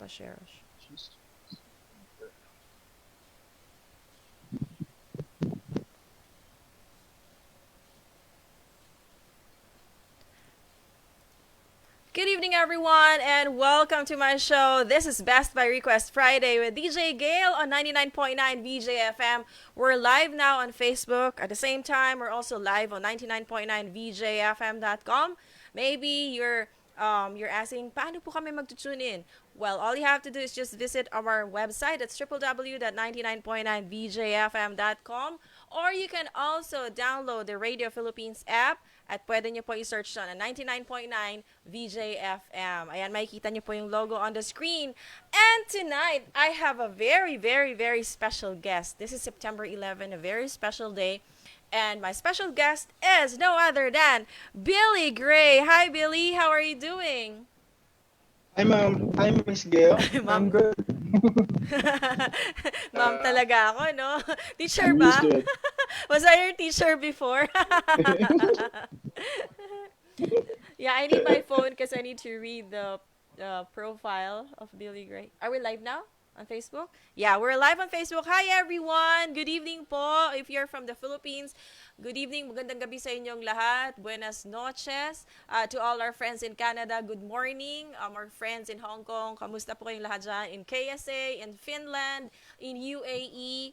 pa-share. Good evening, everyone, and welcome to my show. This is Best by Request Friday with DJ Gale on 99.9 VJFM. We're live now on Facebook. At the same time, we're also live on 99.9 VJFM.com. Maybe you're asking, paano po kami mag-tune in? Well, all you have to do is just visit our website. It's www.99.9vjfm.com. Or you can also download the Radio Philippines app at pwede nyo po i-search na 99.9 VJFM. Ayan, makikita nyo po yung logo on the screen. And tonight, I have a very, very, very special guest. This is September 11, a very special day. And my special guest is no other than Billy Gray. Hi, Billy. How are you doing? I'm Miss Gail. I'm Ma'am. good. Ma'am talaga ako, no? Teacher I'm used ba? to it. Was I your teacher before? Yeah, I need my phone because I need to read the profile of Billy Gray. Are we live now on Facebook? Yeah, we're live on Facebook. Hi everyone! Good evening po. If you're from the Philippines, good evening. Magandang gabi sa inyong lahat. Buenas noches. To all our friends in Canada, good morning. Our friends in Hong Kong, kamusta po kayong lahat dyan? In KSA, in Finland, in UAE,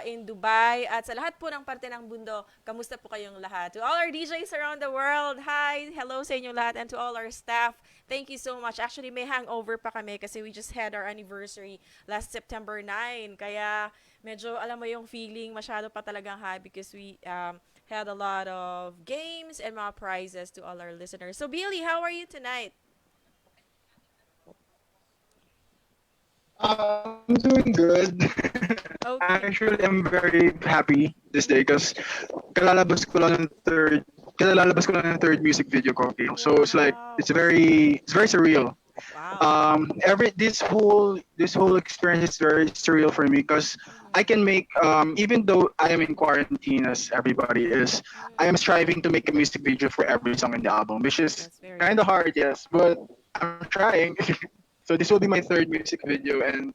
in Dubai, at sa lahat po ng parte ng mundo, kamusta po kayong lahat? To all our DJs around the world, hi, hello sa inyong lahat, and to all our staff, thank you so much. Actually, may hangover pa kami kasi we just had our anniversary last September 9, kaya medyo alam mo yung feeling, masyado pa talagang high because we had a lot of games and mga prizes to all our listeners. So, Billy, how are you tonight? I'm doing good. Okay. Actually, I'm very happy this day because kalalabas ko lang ng third kalalabas ko lang ng third music video ko. Okay? So it's like Wow. it's very surreal. Wow. Every this whole experience is very surreal for me because I can make even though I am in quarantine as everybody is, I am striving to make a music video for every song in the album, which is That's very kind of good. hard, yes, but I'm trying. So this will be my third music video, and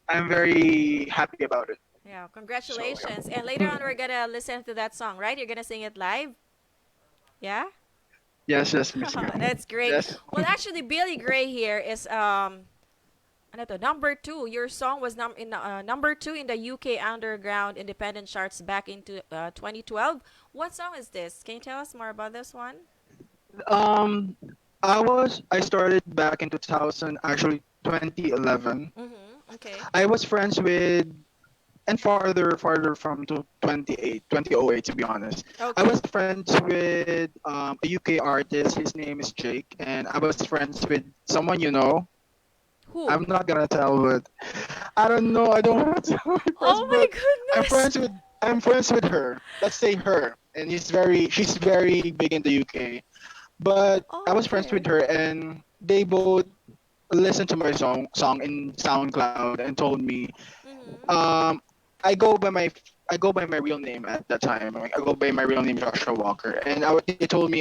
I'm very happy about it. Yeah, So congratulations. And later yeah. on, we're gonna listen to that song, right? You're gonna sing it live? Yeah? Yes, yes, Miss Girl. That's great. Yes. Well, actually, Billy Gray here is ano to, number two. Your song was number two in the UK underground independent charts back into 2012. What song is this? Can you tell us more about this one? Um, I started back in 2000, actually 2011. Mm-hmm. Okay. I was friends with and farther from to 2008 to be honest. I Okay. was friends with a UK artist. His name is Jake, and I was friends with someone you know. Who? I'm not gonna tell, but I don't know. I don't want to tell my friends, Oh my but I'm goodness. friends with I'm friends with her. Let's say her, and she's very big in the UK. But I was friends with Okay. her, and they both listened to my song in SoundCloud and told me, Mm-hmm. um, I go by my I go by my real name at that time. Like, I go by my real name Joshua Walker, and they told me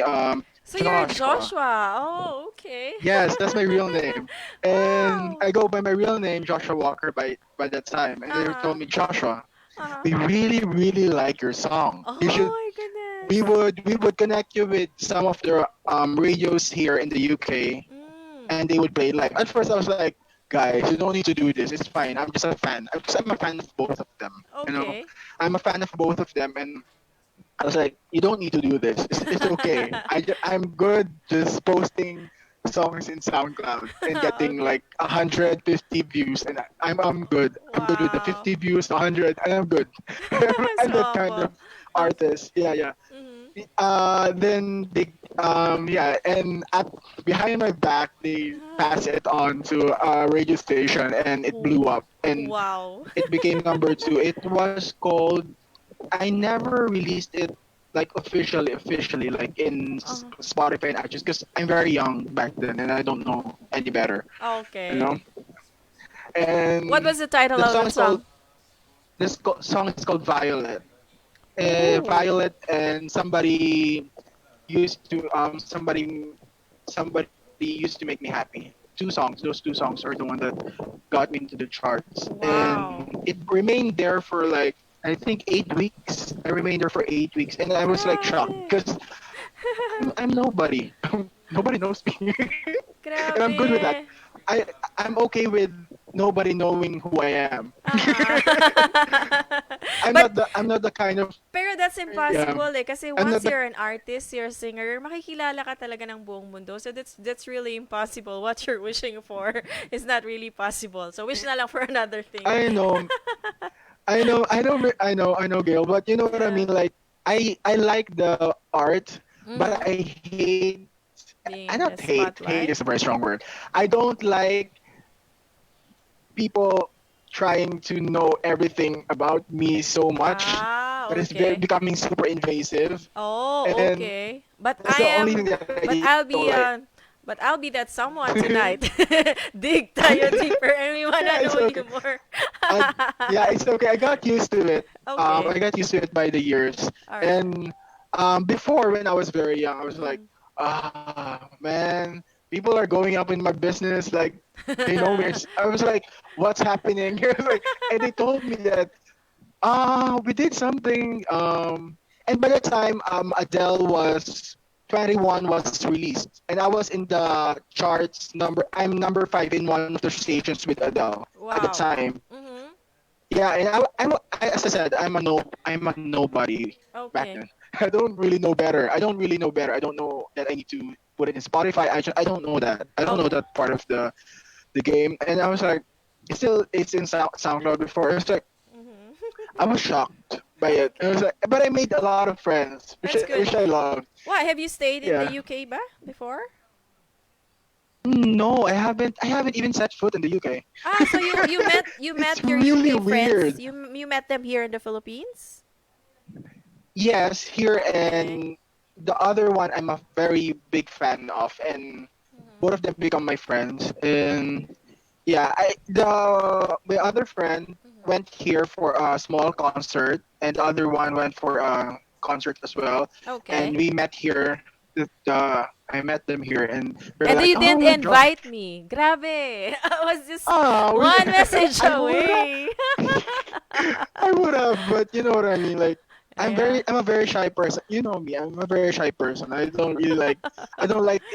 So you're Joshua. Joshua. Oh, okay. Yes, that's my real name, and Wow. I go by my real name Joshua Walker by that time, and they Uh-huh. told me Joshua, Uh-huh. we really like your song. Oh You should my goodness. we would connect you with some of the radios here in the UK, Mm. and they would play live. At first, I was like, guys, you don't need to do this. It's fine. I'm just a fan. I'm a fan of both of them. You know, Okay. I'm a fan of both of them, and I was like, you don't need to do this. It's okay. I'm good just posting songs in SoundCloud and getting Okay. like 150 views, and I'm good. I'm good with the Wow. 50 views, 100, and I'm good. I'm that kind So, of okay. artist. Yeah, yeah. Mm-hmm. Then they yeah, and behind my back they pass it on to a radio station, and it blew up, and Wow. it became number two. It was called. I never released it like officially like in Uh-huh. Spotify and iTunes because I'm very young back then and I don't know any better, you Okay. know. What And was the title the of song the is called song? song is called Violet. Ooh. Violet and somebody used to somebody used to make me happy. two songs. Those two songs are the one that got me into the charts, Wow. and it remained there for like I think 8 weeks. I remained there for 8 weeks, and I was like shocked Grabe. because I'm nobody. Nobody knows me, and I'm good with that. Grabe. I I'm okay with nobody knowing who I am. Uh-huh. But I'm not the kind of pero that's yeah. impossible eh kasi I'm once not the you're an artist, you're a singer, makikilala ka talaga ng buong mundo. So that's really impossible. What you're wishing for is not really possible. So wish na lang for another thing. I know I know Gail, but you know what I Yeah. mean. Like I like the art, but Mhm. I hate. Being I in the not hate. Hate spotlight. is a very strong word. I don't like people trying to know everything about me so much Ah, that it's very okay. becoming super invasive, Oh, and okay. But that's I the only am thing that I but don't I'll like. be but I'll be that someone tonight. Dig tayo deeper and we Yeah, wanna it's know okay. you more. I, yeah, it's okay. I got used to it. Okay. I got used to it by the years. All right. And before, when I was very young, I was like, Mm. man, people are going up in my business. Like, they know me. I was like, what's happening? I was like, and they told me that, we did something. And by the time Adele was 21 was released, and I was in the charts I'm number 5 in one of the stations with Adele at the Wow. time. Mhm. Yeah, and as I said, I'm a nobody back Okay. then. I don't really know better. I don't really know better. I don't know that I need to put it in Spotify. I don't know that. I don't know Okay. that part of the game. And I was like, it's in SoundCloud before. I was like, Mhm. I was shocked by it. I was like, but I made a lot of friends, That's good. which I loved. Why have you stayed in the Yeah. UK ba before? No, I haven't. I haven't even set foot in the UK. Ah, so you met It's your really UK friends. weird. You met them here in the Philippines? Yes, here Okay. and the other one I'm a very big fan of, and both of them become my friends. And yeah, my other friend Mhm. went here for a small concert, and the other one went for a concert as well. And Okay. we met here. I met them here, and they're And like, you "Oh, didn't we drop." invite me. Grabe. I was just We, one message I would have. away. I would have, but you know what I mean. Like, Yeah. I'm a very shy person. You know me. I'm a very shy person. I don't like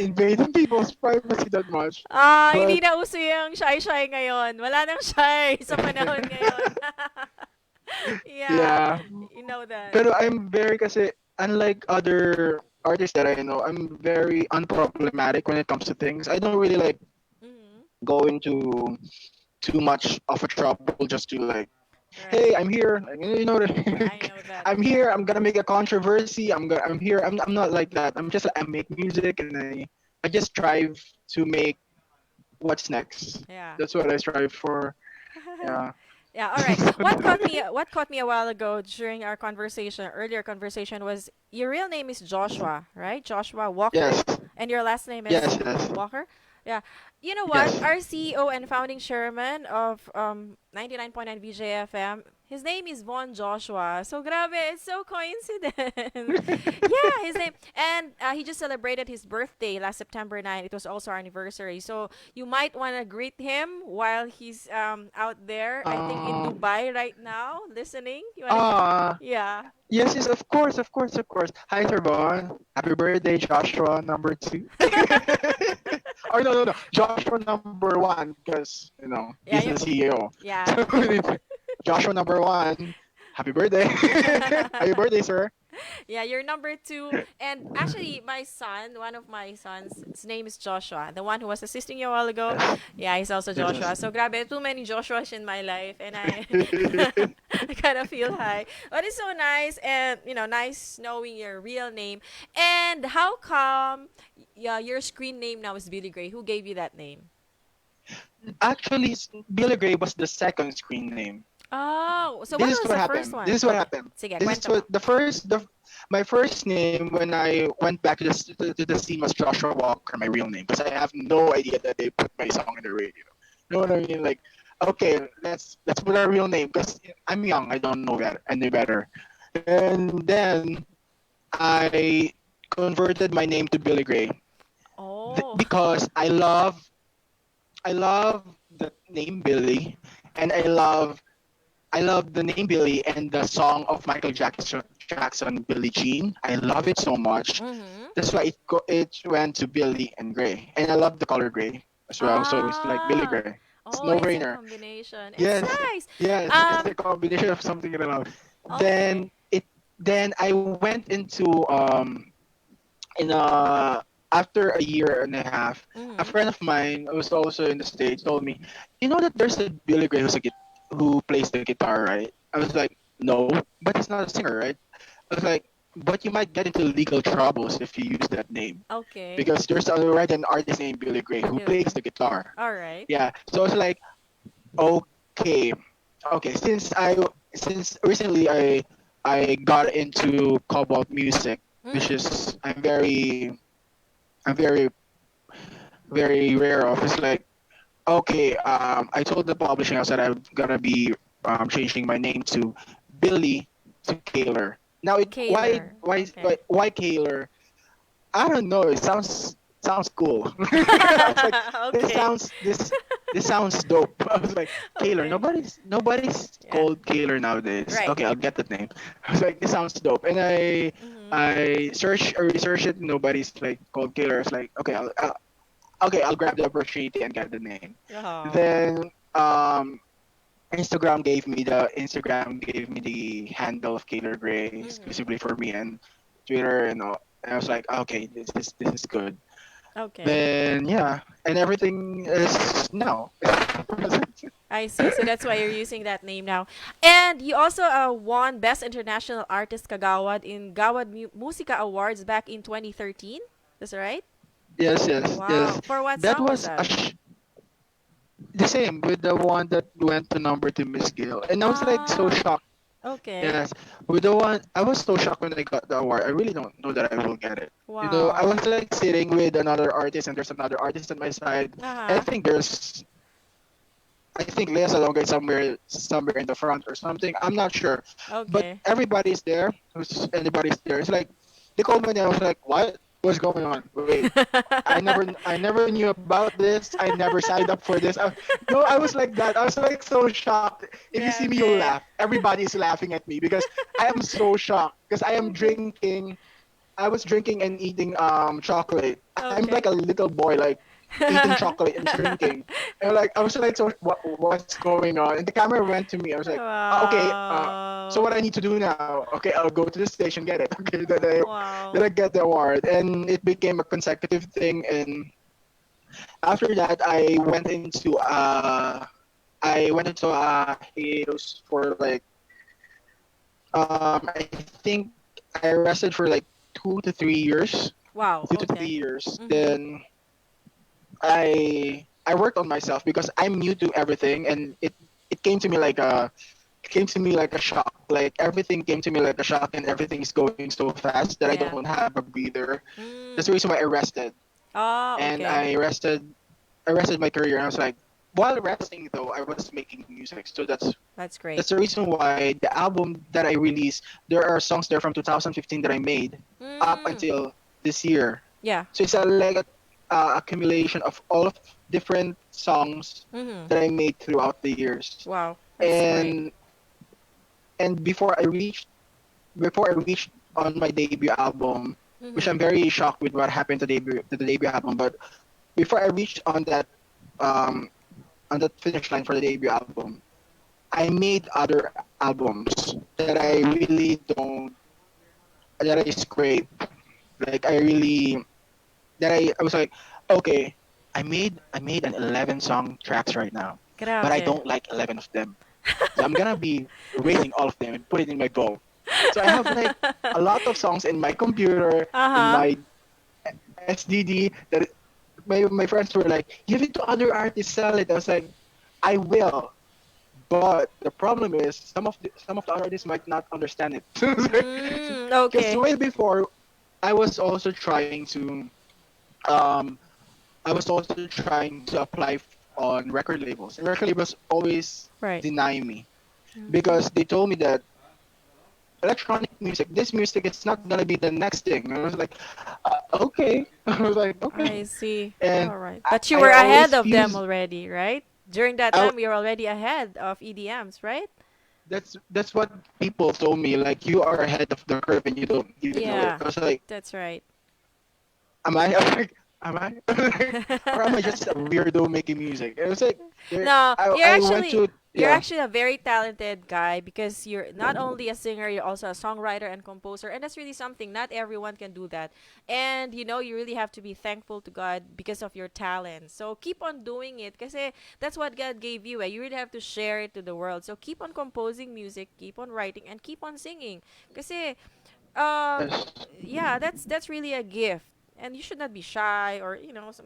invading people's privacy that much. Ah, But hindi na uso yung shy-shy ngayon. Wala nang shy sa panahon ngayon. Yeah, yeah, you know that. pero I'm very kasi unlike other artists that I know, I'm very unproblematic when it comes to things. I don't really like Mhm. go into too much of a trouble just to like, hey, Right. I'm here. Like, you know, I know that. I'm here. I'm gonna make a controversy. I'm here. I'm not like that. I make music and I just strive to make what's next. Yeah. That's what I strive for. Yeah. Yeah, all right. What caught me a while ago during our conversation, earlier conversation was your real name is Joshua, right? Joshua Walker, Yes. and your last name Yes. is Yes. Walker. Yeah. You know what? Yes. Our CEO and founding chairman of 99.9 VJFM, his name is Von Joshua. So grabe, it's so coincident. Yeah, his name, and he just celebrated his birthday last September 9. It was also our anniversary. So you might want to greet him while he's out there. I think in Um. Dubai right now, listening. You wanna? Ah. Yeah. Yes. Yes. Of course. Of course. Of course. Hi, Sir Bon. Happy birthday, Joshua number two. Or no, no, no. Joshua number one because he's Yeah. the CEO. Yeah. Joshua number one. Happy birthday. Happy birthday, sir. Yeah, you're number two. And actually, my son, one of my sons, his name is Joshua. The one who was assisting you a while ago. Yes. Yeah, he's also Joshua. Yes. So, grabe, too many Joshuas in my life. And I, I kind of feel high. But it's so nice and, nice knowing your real name. And how come your screen name now is Billy Gray? Who gave you that name? Actually, Billy Gray was the second screen name. Oh, so what This is was what the first happened. one? This is what Okay. happened. Sige, This is kwento mo. what my first name when I went back to the scene was Joshua Walker, my real name, because I have no idea that they put my song in the radio. You know what I mean? Like, okay, let's put our real name because I'm young. I don't know better. I knew better. And then I converted my name to Billy Gray Oh. because I love I love the name Billy, and I love the name Billy and the song of Michael Jackson, Billie Jean. I love it so much. Mm-hmm. That's why it went to Billy and Gray, and I love the color gray as well. So it's like Billy Ah. Gray. It's Oh, no it's a brainer. combination. It's Yes, nice. yes, it's the Um, combination of something that I love. okay. Then it then I went into in after a year and a half, a Mm-hmm. friend of mine who was also in the States told me, you know that there's a Billy Gray who plays the guitar, right? I was like, no, but he's not a singer, right? I was like, but you might get into legal troubles if you use that name Okay. because there's already an artist named Billy Gray who Billy plays Gray. the guitar. All right. Yeah, so I was like, okay, okay. Since recently I got into cobalt music, which Mm. is I'm very rare of. It's like, okay, I told the publishing house that I'm gonna be changing my name to Billy to Kaeler. Now, Kaler. Okay. why Kaeler? I don't know. It sounds cool. I was like, Okay. this sounds dope. I was like, Kaeler. Okay. Nobody's Yeah. called Kaeler nowadays. Right. Okay, I'll get that name. I was like, this sounds dope. And Mm-hmm. I research it. Nobody's like called Kaeler. It's like, okay, I'll grab the opportunity and get the name. Oh. Then Instagram gave me the handle of Kaeler Gray Mm-hmm. exclusively for me, and Twitter and all. And I was like, okay, this is good. Okay. Then yeah, and everything is now. I see. So that's why you're using that name now. And you also won Best International Artist Kagawad in Gawad Musika Awards back in 2013. That's right? Yes, yes, yes. Wow. For what That song was was that? the same with the one that went to number two, Miss Gill, and I was like so Ah, shocked. okay. Yes, with the one, I was so shocked when I got the award. I really don't know that I will get it. You know, I Wow. was like sitting with another artist, and there's another artist on my side. I Uh-huh. think Lea Salonga is somewhere in the front or something. I'm not sure, but Okay. everybody's there. Who's anybody's there? It's like they called me and I was like, what? What's going on? Wait, I never knew about this. I never signed up for this. No, I was like that. I was like so shocked. If you Yeah, see me, you'll okay. laugh. Everybody is laughing at me because I am so shocked because I am Okay. drinking. I was drinking and eating chocolate. I'm like a Okay. little boy, like eating chocolate and drinking. And like I was like, so what's going on? And the camera went to me. I was like, okay, so Wow. what I need to do now? Okay, I'll go to the station, get it. Okay, then Wow. I get the award, and it became a consecutive thing. And after that, I went into a hiatus for like I think I rested for like 2 to 3 years. Wow. 2 to 3 Okay. years. Mm-hmm. Then I worked on myself because I'm new to everything, and it came to me like a shock. Like everything came to me like a shock, and everything is going so fast that I Yeah. don't have a breather. That's the Mm. reason why I rested, Ah, and okay. I rested my career. And I was like, while resting though, I was making music. So That's that's great. the reason why the album that I released, there are songs there from 2015 that I made up Mm. until this year. Yeah. So it's a like a accumulation of all of different songs Mm-hmm. that I made throughout the years. Wow. That's great. And before I reached on my debut album, which I'm Mm-hmm. very shocked with what happened to the debut album, but before I reached um on that finish line for the debut album, I made other albums that I Uh-huh. really don't that I scrape. Like I really that I was like, okay, I made an 11 song tracks right now, but I Grabe. don't like 11 of them. So I'm gonna be erasing all of them and put it in my phone. So I have like a lot of songs in my computer, in Uh-huh. my SDD that my friends were like, give it to other artists, sell it. I was like, I will. But the problem is some of the artists might not understand it. Mm, Because okay. way before I was also trying to um apply on record labels, and record labels always Right. deny me Mm-hmm. because they told me that electronic music. This music is not gonna be the next thing. And I was like, okay. I was like, okay. I see. And All right. I, But you I were ahead always of them fuse. already, right? During that I, time, you were already ahead of EDMs, right? that's what people told me. Like you are ahead of the curve and you don't even know it. Yeah, I was like, that's right. am I? I'm like, am I? Or am I just a weirdo making music? It was like, No, I went to you're yeah. actually a very talented guy because you're not only a singer, you're also a songwriter and composer, and that's really something. Not everyone can do that. And you really have to be thankful to God because of your talent. So keep on doing it because that's what God gave you. You really have to share it to the world. So keep on composing music, keep on writing, and keep on singing. Kasi um Yes. yeah, that's really a gift. And you should not be shy or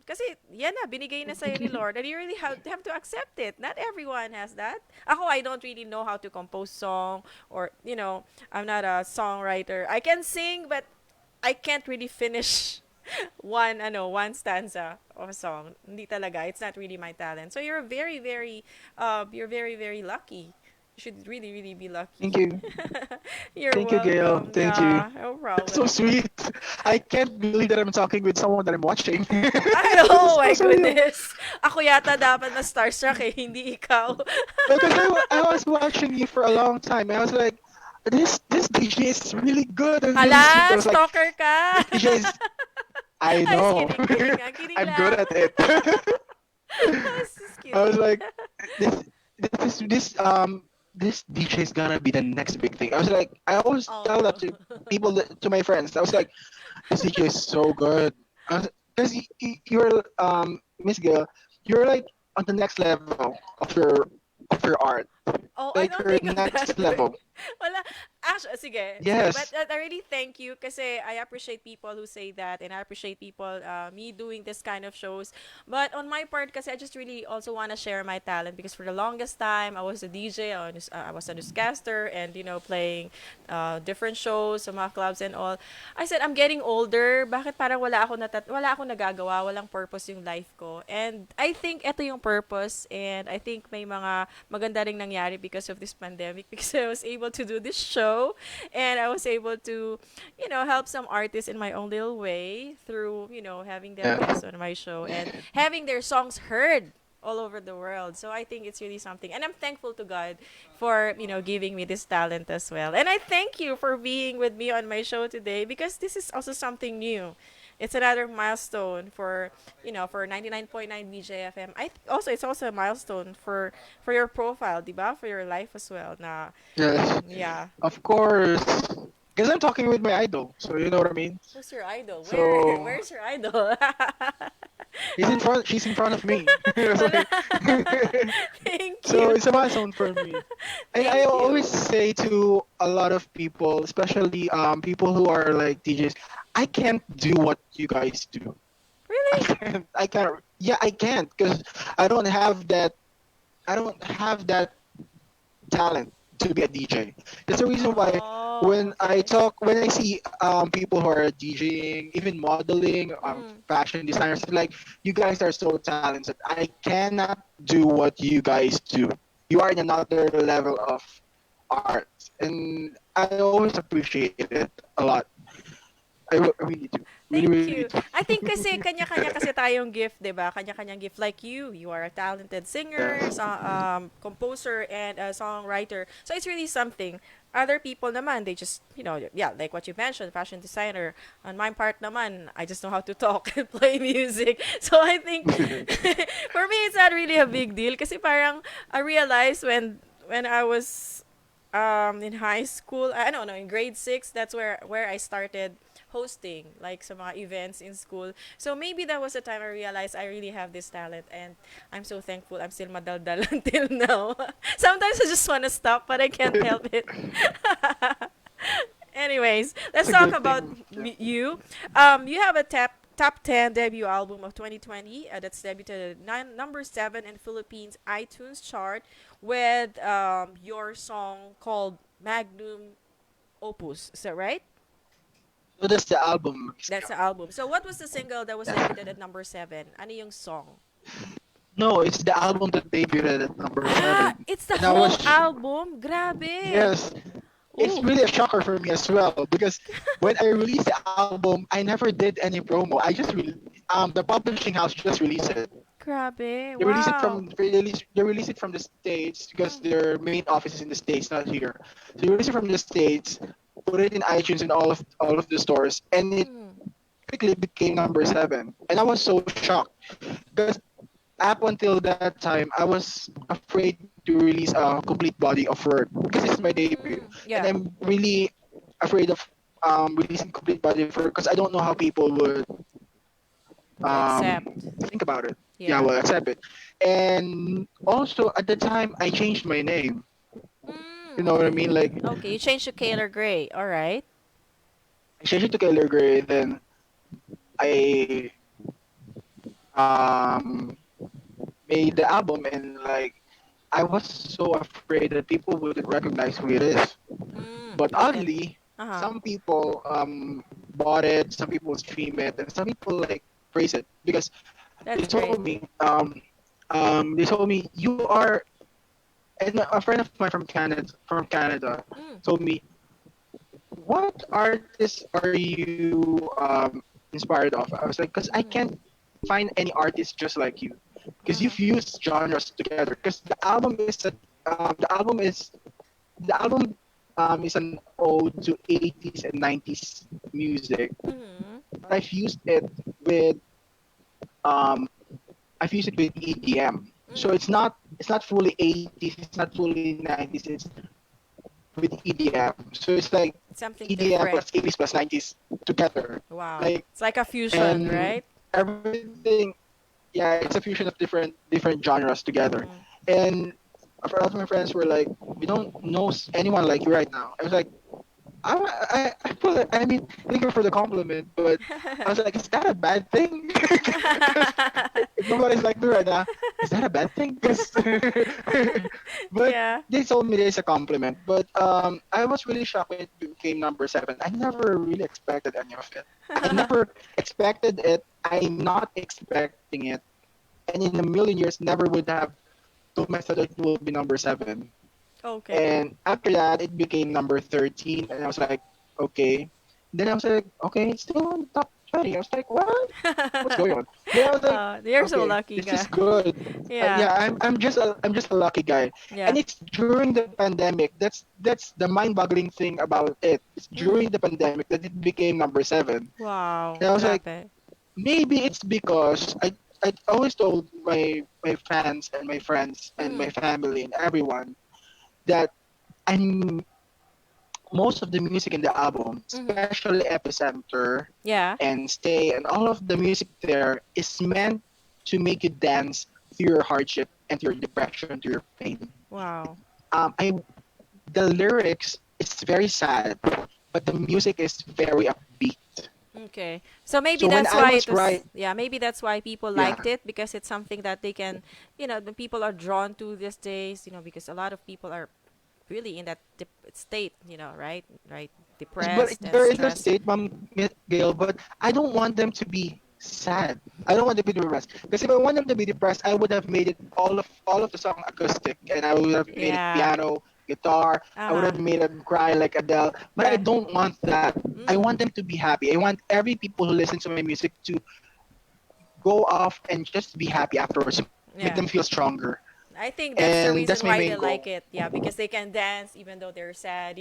kasi yan na binigay na sa'yo ni Lord and you really have to accept it. Not everyone has that. Ako, I don't really know how to compose song or I'm not a songwriter. I can sing but I can't really finish one stanza of a song. Hindi talaga. It's not really my talent. So you're very very lucky. You should really really be lucky. Thank you. You're Thank you, Gail. welcome. Thank you. Yeah, no That's so problem. sweet. I can't believe that I'm talking with someone that I'm watching. Ay, This is oh so my surreal. goodness. Ako yata dapat na starstruck hindi ikaw. Because I was watching you for a long time. And I was like, this DJ is really good and really sweet. I Hala, was like, stalker ka. this DJ is. I I was know. kidding, kidding nga. Kidding I'm good lang. at it. I was just I was kidding. like, this this DJ is gonna be the next big thing. I was like, I always Oh tell that no. to people, to my friends. I was like, this DJ is so good. Because you're Miss Gail, you're like on the next level of your art. Oh, I Like don't your think I'm next that good. level. Wala. Actually, sige. But Yes. I really thank you kasi I appreciate people who say that and I appreciate people, me doing this kind of shows. But on my part kasi I just really also want to share my talent because for the longest time I was a DJ, I was a newscaster and playing different shows sa mga clubs and all. I said I'm getting older. Bakit parang wala ako nagagawa, walang purpose yung life ko. And I think ito yung purpose and I think may mga maganda ring nangyari because of this pandemic because I was able to do this show and I was able to, help some artists in my own little way through, having them Yeah. guest on my show and having their songs heard all over the world. So I think it's really something. And I'm thankful to God for, giving me this talent as well. And I thank you for being with me on my show today because this is also something new. It's another milestone for 99.9 BJFM. Also it's also a milestone for your profile, 'di ba? For your life as well. Na Yes. yeah. Of course. Because I'm talking with my idol, so you know what I mean. Who's your idol? Where? So Where's your idol? he's in front. She's in front of me. It's Wala. like, Thank so you. it's a milestone for me. I Thank you. always say to a lot of people, especially people who are like DJs, I can't do what you guys do. I Really? can't. I can't. Yeah, I can't because I don't have that. I don't have that talent to be a DJ. That's the reason why Oh, okay. when I see people who are DJing, even modeling, Mm. fashion designers, like you guys are so talented. I cannot do what you guys do. You are in another level of art, and I always appreciate it a lot. I really do. Really, Thank really you. do. I think kasi kanya-kanya kasi tayong gift, 'di ba? Kanya-kanyang gift like you. You are a talented singer, Yes. composer and a songwriter. So it's really something. Other people naman, they just, yeah, like what you mentioned, fashion designer. On my part naman, I just know how to talk and play music. So I think for me it's not really a big deal kasi parang I realized when I was in high school, I don't know, in grade 6, that's where I started hosting like some mga events in school. So maybe that was the time I realized I really have this talent and I'm so thankful I'm still madaldal until now. Sometimes I just want to stop but I can't help it. Anyways, let's It's a talk good about thing. Yeah. you. You have a top 10 debut album of 2020 that's debuted at number 7 in Philippines iTunes chart with your song called Magnum Opus. Is that right? So that's the album. That's the album. So what was the single that was Yeah. debuted at number 7? Ano yung song? No, it's the album that debuted at number Ah, seven. it's the And I whole was album. Grabe. yes, it's Ooh. really a shocker for me as well because when I released the album, I never did any promo. I just the publishing house just released it. Grabe. They release it Wow. from they release it from the states because Mm. their main office is in the states, not here. So they release it from the states, put it in iTunes and all of the stores, and it Mm. quickly became number seven. And I was so shocked because up until that time, I was afraid to release a complete body of work because it's my debut, Mm. and Yeah. I'm really afraid of releasing complete body of work because I don't know how people would Accept. think about it. Yeah, Yeah. well, accept it. And also at the time, I changed my name. You know what I Okay. mean? Like Okay, you changed to Kaeler Gray. All right. I changed it to Kaeler Gray. Then I um, made the album, and like I was so afraid that people wouldn't recognize who it is. But Okay. oddly, Uh-huh. some people bought it, some people stream it, and some people like praise it because they That's told great. me they told me you are, and a friend of mine from Canada Mm. told me, what artist are you inspired of? I was like, because I Mm. can't find any artist just like you, because Uh-huh. you've used genres together. Because the album is an ode to 80s and 90s music, Mm. but with um I've used it with EDM. So Mm. it's not fully 80s, it's not fully 90s, it's with EDM. So it's like Something EDM plus different. 80s plus 90s together. Wow. Like It's like a fusion, and right? everything, yeah, it's a fusion of different genres together. Mm. And a lot of my friends were like, "We don't know anyone like you right now." I was like, I mean, thank you for the compliment, but I was like, is that a bad thing? 'Cause if nobody's like me right now, is that a bad thing? 'Cause but Yeah. they told me it's a compliment. But I was really shocked when it became number seven. I never really expected any of it. I never expected it. I'm not expecting it. And in a million years, never would have told myself that it will be number seven. Okay. And after that, it became number 13. And I was like, okay. Then I was like, okay, it's still on the top 20. I was like, what? What's going on? Then I was like, You're so okay, lucky, this is guy. good. Yeah. Yeah, I'm just a lucky guy. And Yeah. it's during the pandemic. That's the mind-boggling thing about it. It's during Mm. the pandemic that it became number seven. Wow. And I was like, Grabe. maybe it's because I always told my fans and my friends and my Mm. family and everyone that I'm most of the music in the album, Mm-hmm. especially Epicenter Yeah. and Stay and all of the music there is meant to make you dance through your hardship and through your depression, through your pain. Wow. I the lyrics is very sad, but the music is very upbeat. Okay. So maybe So when that's I why was it was, right, yeah, maybe that's why people yeah, liked it because it's something that they can, the people are drawn to these days, because a lot of people are really in that state, right? Right? but Depressed and they're in the stressed. state, Gail. But I don't want them to be sad. I don't want them to be depressed. Because if I want them to be depressed, I would have made it all of the song acoustic, and I would have made it Yeah. piano, guitar. I would Uh-huh. have made them cry like Adele. But I Right. don't want that. I Mm. want them to be happy. I want every people who listen to my music to go off and just be happy afterwards. Make Yeah. them feel stronger. I think that's the And that's reason my why main they goal. like it. Yeah, because they can dance even though they're sad,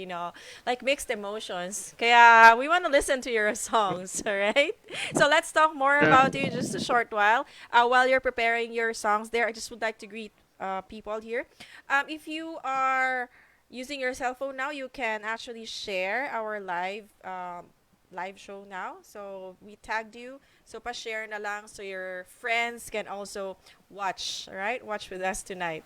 like mixed emotions. Kaya we want to listen to your songs, all right? So let's talk more Yeah. about you just a short while. While you're preparing your songs there, I just would like to greet people here. If you are using your cell phone now, you can actually share our live show now. So we tagged you. So pa-share na lang so your friends can also watch, all right? Watch with us tonight.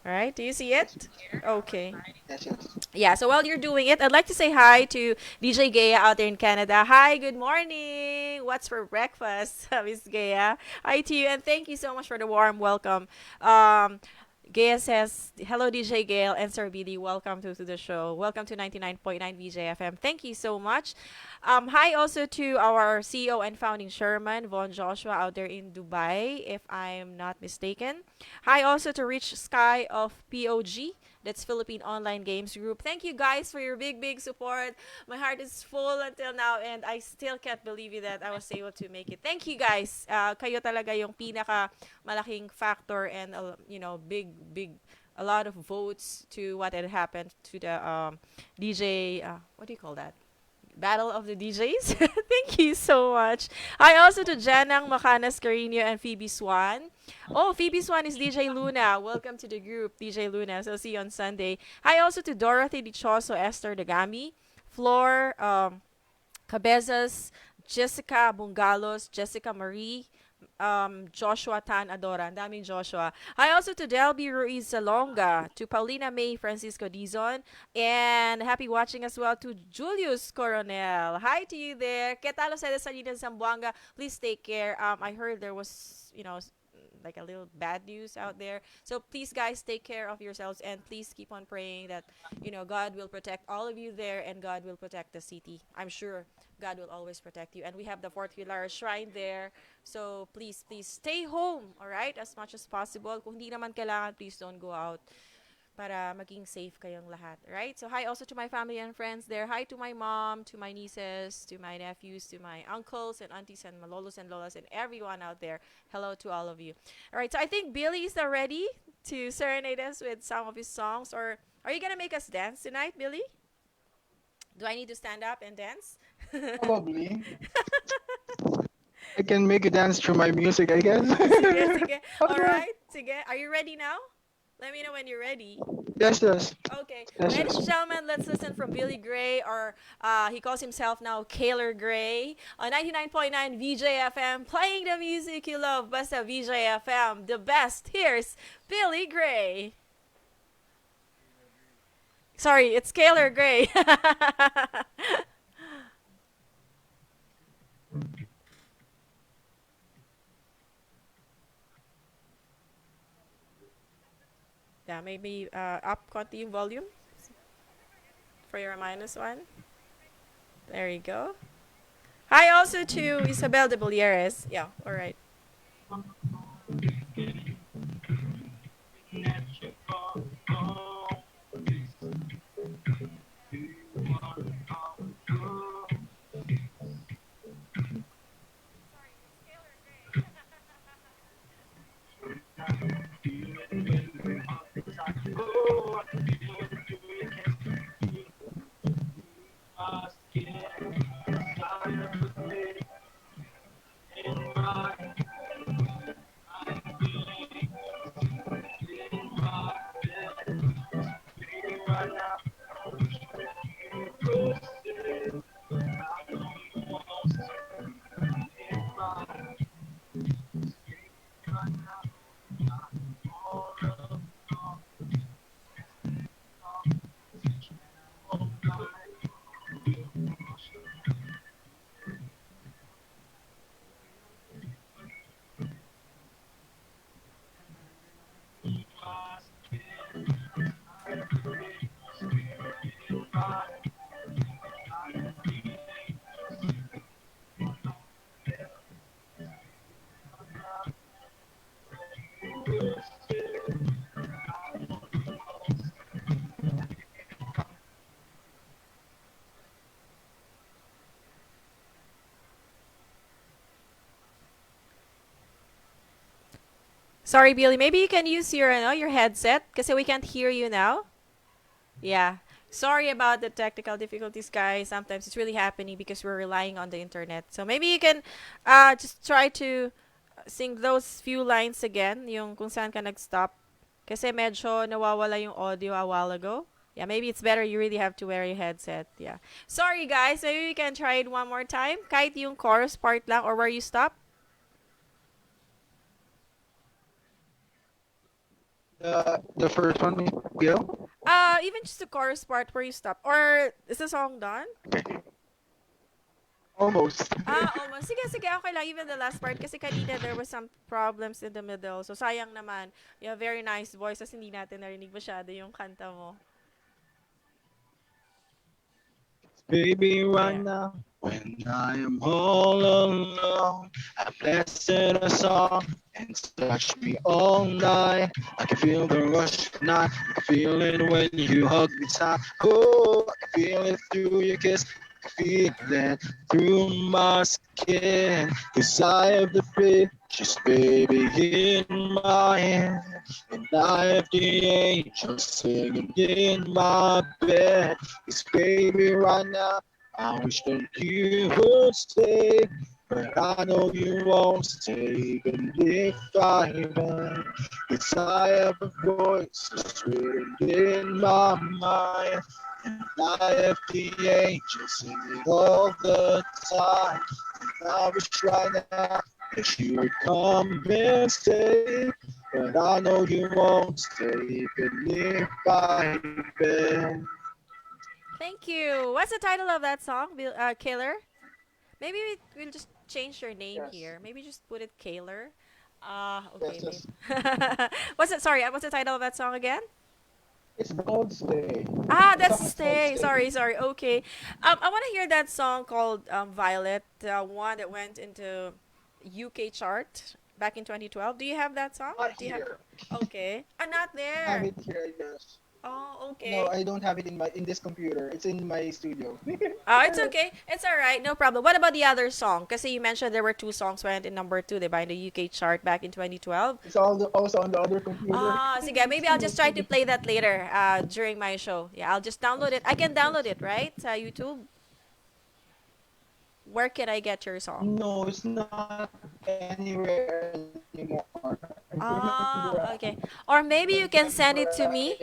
All right? Do you see Yes. it? Okay. Yes. Yes. Yeah, so while you're doing it, I'd like to say hi to DJ Gaya out there in Canada. Hi, good morning. What's for breakfast, Miss Gaya? Hi to you, and thank you so much for the warm welcome. Um, Gaya says, hello, DJ Gail and Sir Billy. Welcome to the show. Welcome to 99.9 VJFM. Thank you so much. Hi also to our CEO and founding chairman, Von Joshua, out there in Dubai, if I'm not mistaken. Hi also to Rich Sky of POG. That's Philippine Online Games Group. Thank you guys for your big, big support. My heart is full until now and I still can't believe it that I was able to make it. Thank you guys. Kayo talaga yung pinaka malaking factor and big, big a lot of votes to what had happened to the DJ. What do you call that? Battle of the DJs. Thank you so much. Hi also to Janang, Macanas, Carino, and Phoebe Swan. Oh, Phoebe Swan is DJ Luna. Welcome to the group, DJ Luna. So see you on Sunday. Hi also to Dorothy Dichoso, Esther Dagami, Floor, Cabezas, Jessica Bungalos, Jessica Marie, Joshua Tan Adora. Ang daming Joshua. Hi also to Delby Ruiz Salonga, to Paulina May Francisco Dizon, and happy watching as well to Julius Coronel. Hi to you there. ¿Qué tal ustedes allí en Zamboanga? Please take care. I heard there was, like a little bad news out there. So please, guys, take care of yourselves and please keep on praying that, God will protect all of you there and God will protect the city. I'm sure God will always protect you. And we have the Fort Pilar Shrine there. So please, please stay home, all right, as much as possible. Kung hindi naman kailangan, please don't go out para maging safe kayong lahat, right? So hi also to my family and friends there. Hi to my mom, to my nieces, to my nephews, to my uncles and aunties and my lolos and lolas and everyone out there. Hello to all of you. All right, so I think Billy is now ready to serenade us with some of his songs. Or are you gonna make us dance tonight, Billy? Do I need to stand up and dance? Probably. I can make a dance through my music, I guess. Sige, sige. All Okay. right, sige. Are you ready now? Let me know when you're ready. Yes, yes. Okay, Yes, ladies and yes. gentlemen, let's listen from Billy Gray, or he calls himself now Kaeler Gray, on 99.9 VJFM, playing the music you love. Basta VJFM, the best. Here's Billy Gray. Sorry, it's Kaeler Gray. Yeah, maybe up konti yung volume for your minus one. There you go. Hi also to Isabel de Bolieres. Yeah, all right. Sorry, Billy. Maybe you can use your headset because we can't hear you now. Yeah. Sorry about the technical difficulties, guys. Sometimes it's really happening because we're relying on the internet. So maybe you can just try to sing those few lines again, yung kung saan ka nag-stop. Kasi medyo nawawala yung audio a while ago. Yeah, maybe it's better you really have to wear your headset. Yeah. Sorry, guys. Maybe we can try it one more time. Kahit yung chorus part lang or where you stop. The first one, Will? Even just the chorus part where you stop. Or is the song done? Almost. Almost. Sige, sige, okay lang. Even the last part. Kasi kanina there was some problems in the middle. So, sayang naman. You have very nice voice. Kasi hindi natin narinig masyado yung kanta mo. Baby, Yeah. right now. When I am all alone, I blessed a song and touch me all night. I can feel the rush tonight. I can feel it when you hug me tight. Oh, I can feel it through your kiss. I can feel it through my skin. 'Cause I have the precious baby in my hand. And I have the angels singing in my bed. 'Cause baby, right now. I wish that you would stay, but I know you won't stay. Even if I run, 'cause I have a voice that's written in my mind, and I have the angels singing all the time. And I wish right now that you would come and stay, but I know you won't stay. Even if I beg. Thank you. What's the title of that song, Kaeler? Maybe we'll just change your name Yes, here. Maybe just put it Kaeler. yes, Okay, maybe. yes. What's it? Sorry, what's the title of that song again? It's called Stay. Ah, The that's song is called Stay. Stay. Sorry, sorry. Okay. I want to hear that song called Violet, the one that went into UK chart back in 2012. Do you have that song? Not Do you have? here. Okay. Not Have there. it here, I guess. Oh, No, okay. I don't have it in this computer. It's in my studio. Oh, it's okay. It's all right. No problem. What about the other song? Kasi you mentioned there were two songs went in number two, diba, in the UK chart back in 2012. It's also on the other computer. Ah, sige. Maybe I'll just try to play that later during my show. Yeah, I'll just download it. I can download Yes. it, right? Sa YouTube. Where can I get your song? No, it's not anywhere anymore. I remember, Ah, okay. Or maybe you can send it to me.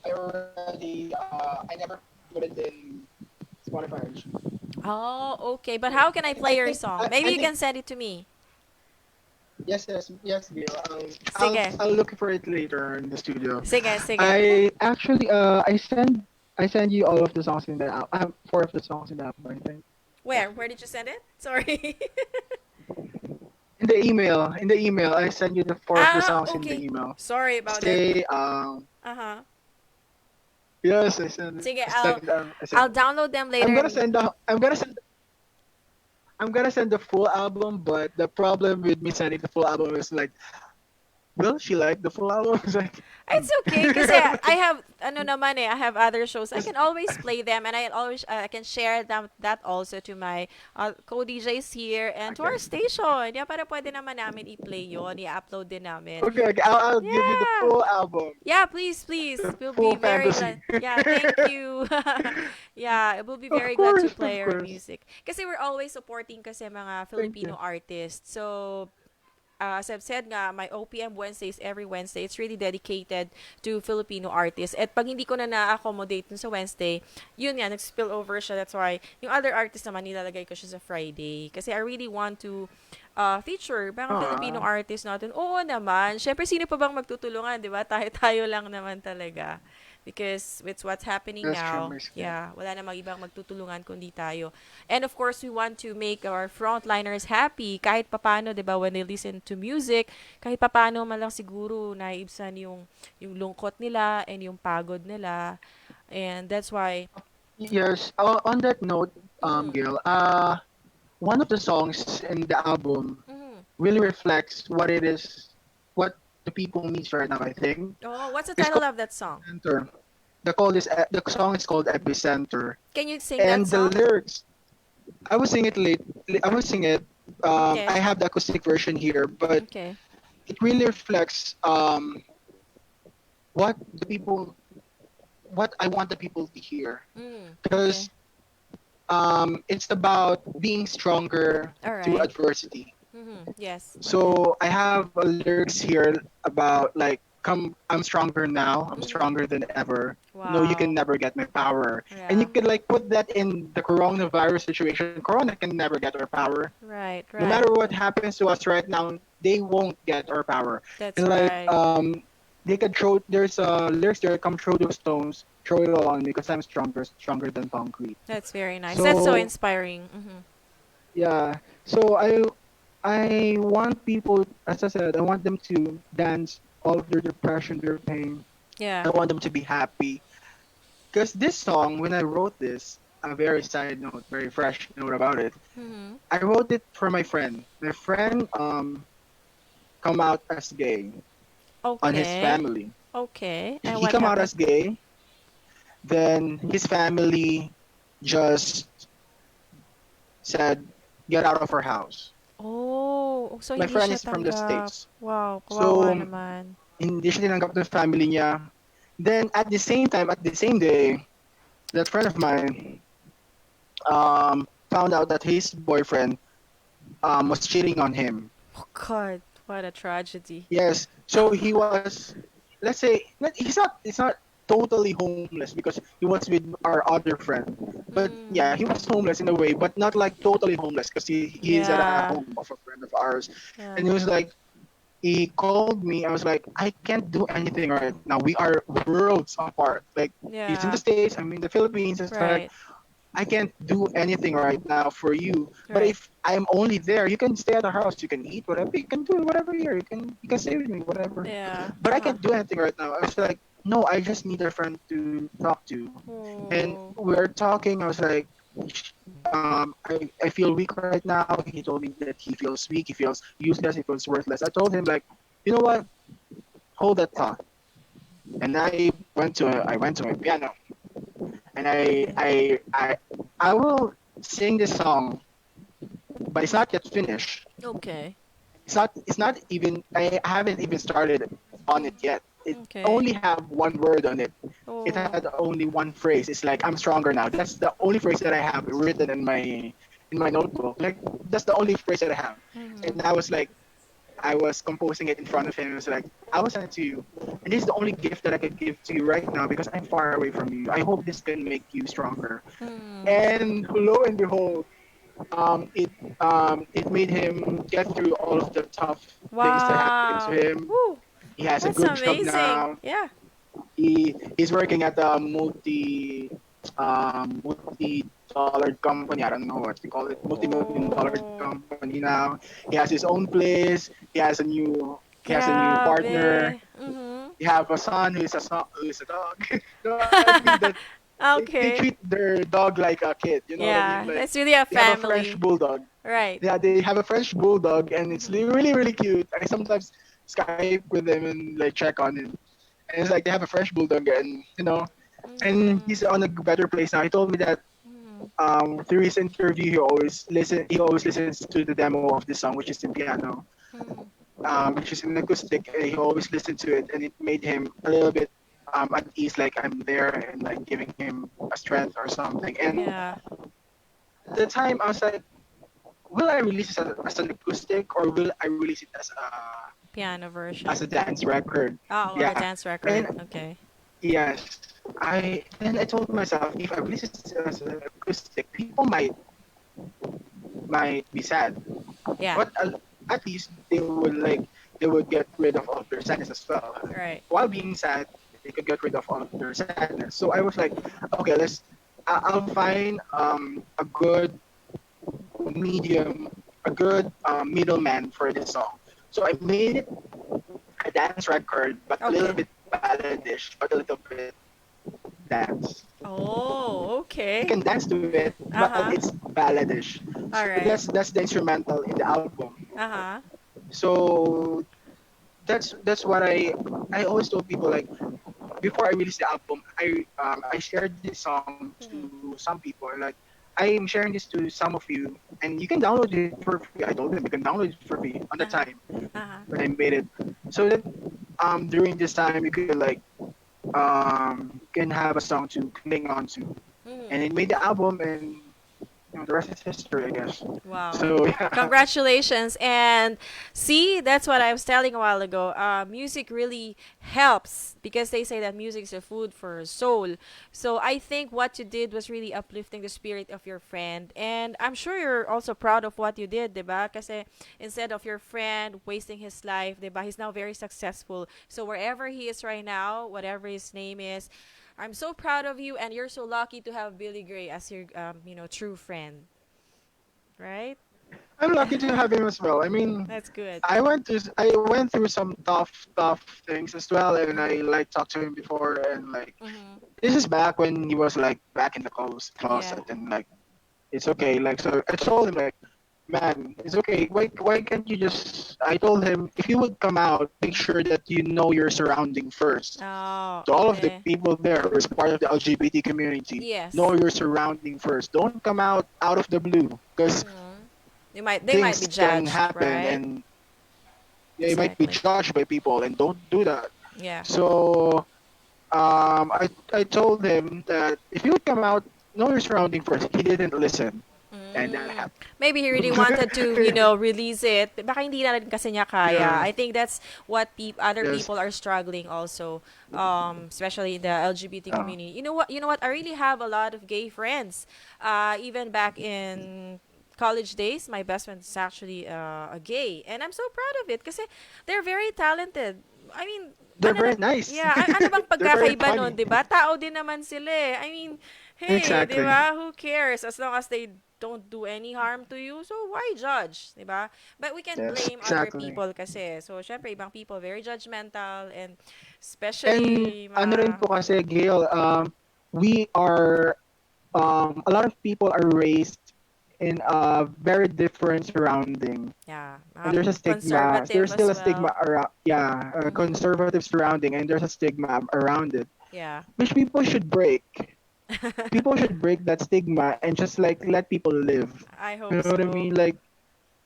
I already I never put it in Spotify. Oh, okay. But how can I play your song? Maybe I you think can send it to me. yes, Bill. Sige. I'll look for it later in the studio. Sige, sige. I actually I send you all of the songs in the album. Four of the songs in the album, I think. Where? Where did you send it? Sorry. In the email, I send you the four of the Ah, songs in the okay. email. Sorry about it. Stay. Uh-huh. Yes, I send. Sige, I send. I I'll send. download them I'm later gonna and send the. I'm gonna send the full album, but the problem with me sending the full album is like, will she like the full album? It's like, it's okay kasi I have ano naman I have other shows. I can always play them and I can share them that also to my co-DJs here and to okay, our station. Yeah, para pwede naman namin i-play 'yon, i-upload din namin. okay. I'll give you the Yeah. full album, Yeah, please, please. the We'll be full very fantasy. glad. Yeah, thank you. Yeah, we'll be very glad to play Of our course. music. Kasi we're always supporting kasi mga Thank you. Filipino artists. So, as I've said nga, my OPM Wednesdays every Wednesday, it's really dedicated to Filipino artists. At pag hindi ko na na-accommodate dun sa Wednesday, yun nga, nag-spill over siya. That's why, yung other artists naman, nilalagay ko siya sa Friday. Kasi I really want to feature mga Filipino Ah, artists natin. Oo naman. Siyempre, sino pa bang magtutulungan, di ba? Tayo-tayo lang naman talaga. Because it's what's happening that's true, now. basically. Yeah, wala namang ibang magtutulungan kundi tayo. And of course, we want to make our frontliners happy kahit papano, 'di ba, when they listen to music, kahit papano man lang siguro naibsan yung lungkot nila and yung pagod nila. And that's why Yes. On that note, mhm. Gil, one of the songs in the album Mhm. really reflects what it is, what the people needs right now. I think Oh, what's the it's title called of that song? Epicenter. The song is called Epicenter, Can you sing that and the song? lyrics. I will sing it late. I will sing it. I Okay. have the acoustic version here, but Okay. it really reflects what the people, what I want the people to hear, Okay. because it's about being stronger All through right. adversity. Yes. So I have lyrics here about like, come, I'm stronger now. I'm Mhm. stronger than ever. No, you can Wow. never get my power. And you Yeah. could like put that in the coronavirus situation. Corona can never get our power. Right, No right. matter what happens to us right now, they won't get our power. That's And like right. they could throw, there's lyrics there, come throw those stones, throw it all on me because I'm stronger than concrete. That's very nice. That's so So inspiring. Hmm. yeah. So I want people, as I said, I want them to dance all of their depression, their pain. Yeah. I want them to be happy. Because this song, when I wrote this, a very side note, very fresh note about it. Mm-hmm. I wrote it for my friend. My friend come out as gay on his Okay. family. Okay. And He what come out happened? as gay, then his family just said, "Get out of our house." Oh, so My hindi friend siya is from the tanggap. States. Wow, kawawa So, naman. hindi siya tinanggap ng family niya. Then, at the same time, at the same day, that friend of mine found out that his boyfriend was cheating on him. Oh God, what a tragedy. Yes. So he was, let's say, he's not totally homeless because he was with our other friend. But yeah, he Mm, was homeless in a way, but not like totally homeless because he's at a yeah, home of a friend of ours. yeah, And he was like, he called me. I was like, I can't do anything right now. We are worlds apart. Like he's in the yeah. States, I'm in the Philippines. It's like Right, I can't do anything right now for you. But right. if I'm only there, you can stay at the house. You can eat whatever. You can do whatever here. You can stay with me, whatever. Yeah. But I Uh-huh. can't do anything right now. I was like, no, I just need a friend to talk to. And Oh. we're talking. I was like, I feel weak right now. He told me that he feels weak. He feels useless. He feels worthless. I told him like, you know what? Hold that thought. And I went to my piano and Okay. I will sing this song, but it's not yet finished. Okay. It's not even I haven't even started on Mm, it yet. It okay. only have one word on it. It Oh. had only one phrase. It's like I'm stronger now. That's the only phrase that I have written in my notebook. Like that's the only phrase that I have. Mm-hmm. And I was composing it in front of him. It was like, I will send it to you. And this is the only gift that I could give to you right now because I'm far away from you. I hope this can make you stronger. Mm. And lo and behold, it made him get through all of the tough things that happened to Wow. him. Woo. He has a That's good job amazing. now. Yeah. He's working at a multi-dollar company. I don't know what to call it. Multi-million dollar Oh. company now. He has his own place. He has a new partner. Grabe. Mm-hmm. He have a son who is a dog. No, I mean that they treat Okay. their dog like a kid. You know what I mean? Yeah, Like that's really a they have a French family. bulldog. Right. Yeah, they have a French bulldog, and it's Mm-hmm. really really cute. I sometimes Skype with them and like check on him, and it's like they have a French bulldog, and Mm-hmm. he's on a better place now. He told me that Mm-hmm. through his interview, he always listens to the demo of this song, which is in piano, Mm-hmm. which is an acoustic. And he always listened to it, and it made him a little bit at ease, like I'm there and like giving him a strength or something. And Yeah. at the time, I was like, will I release it as an acoustic or will I release it Piano as a version. dance record? Oh, or a Yeah, dance record. and Okay. yes, I told myself if I release it as an acoustic, people might be sad, Yeah. but at least they would get rid of all of their sadness as well. Right. While Mm-hmm. being sad, they could get rid of all of their sadness. So I was like, okay, I'll find a good medium, a good middleman for this song. So I made it a dance record, but a little Okay. bit balladish, but a little bit dance. Oh, You okay. can dance to it, but Uh-huh. it's balladish. All So right. that's the instrumental in the album. Uh-huh. So that's what I always told people like before I released the album, I shared this song Mm-hmm. to some people. Like I'm sharing this to some of you, and you can download it for free. I told them you can download it for free on the Uh-huh. time Uh-huh. when I made it, so that during this time you could like can have a song to cling on to, and Mm-hmm. it made the album, and the rest is history, I guess. Wow. So yeah, Congratulations. And see, that's what I was telling a while ago. Music really helps because they say that music is a food for soul. So I think what you did was really uplifting the spirit of your friend. And I'm sure you're also proud of what you did, diba? Kasi instead of your friend wasting his life, diba? He's now very successful. So wherever he is right now, whatever his name is, I'm so proud of you, and you're so lucky to have Billy Gray as your, true friend, right? I'm lucky to have him as well. I mean, That's good. I went through some tough things as well, and I Mm-hmm. like talked to him before, and like Mm-hmm. this is back when he was like back in the Yeah. closet, and like it's okay. Like so, I told him like, man, it's okay. Why can't you just? I told him if you would come out, make sure that you know your surrounding first. Oh, To all of the okay. people there who is part of the LGBT community, know Yes. your surrounding first. Don't come out of the blue because Mm-hmm. They might be things can judged, happen right? and they might be Exactly. judged by people and don't do that. Yeah. So I told him that if you would come out, know your surrounding first. He didn't listen, and that Mm. happened. Maybe he really wanted to, release it. Baka hindi na rin kasi niya kaya. Yeah. I think that's what other Yes. people are struggling also, especially in the LGBT Uh, community. You know what? You know what? I really have a lot of gay friends. Even back in college days, my best friend is actually a gay, and I'm so proud of it kasi they're very talented. I mean, they're very nice. yeah, ano bang They're very pagkakaiba nun, funny. 'di ba? Tao din naman sila eh. I mean, hey, 'di Exactly. ba? Who cares as long as they don't do any harm to you? So why judge, 'di ba? But we can't Yes, blame other exactly. people kasi. So syempre ibang people very judgmental and And especially ano rin mga po kasi, Gail, we are, a lot of people are raised in a very different surrounding. yeah, And mga there's a stigma. conservative There's as still a stigma well. around, yeah, a Mhm. conservative surrounding, and there's a stigma around it, Yeah. which people should break. People should break that stigma and just like let people live. I You hope know what I so. mean? Like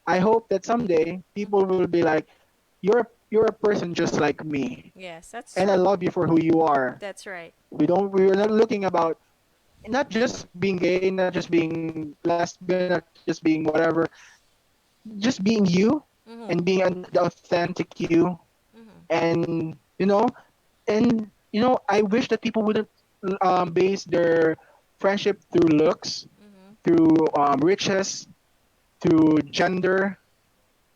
I hope that someday people Mhm. will be like, you're a person just like me, Yes, that's and I true. love you for who you are. That's right. We're not looking about not just being gay, not just being lesbian, not just being whatever, just being you and Mhm. being the authentic you, Mhm. and I wish that people wouldn't base their friendship through looks, Mhm. through riches, through gender,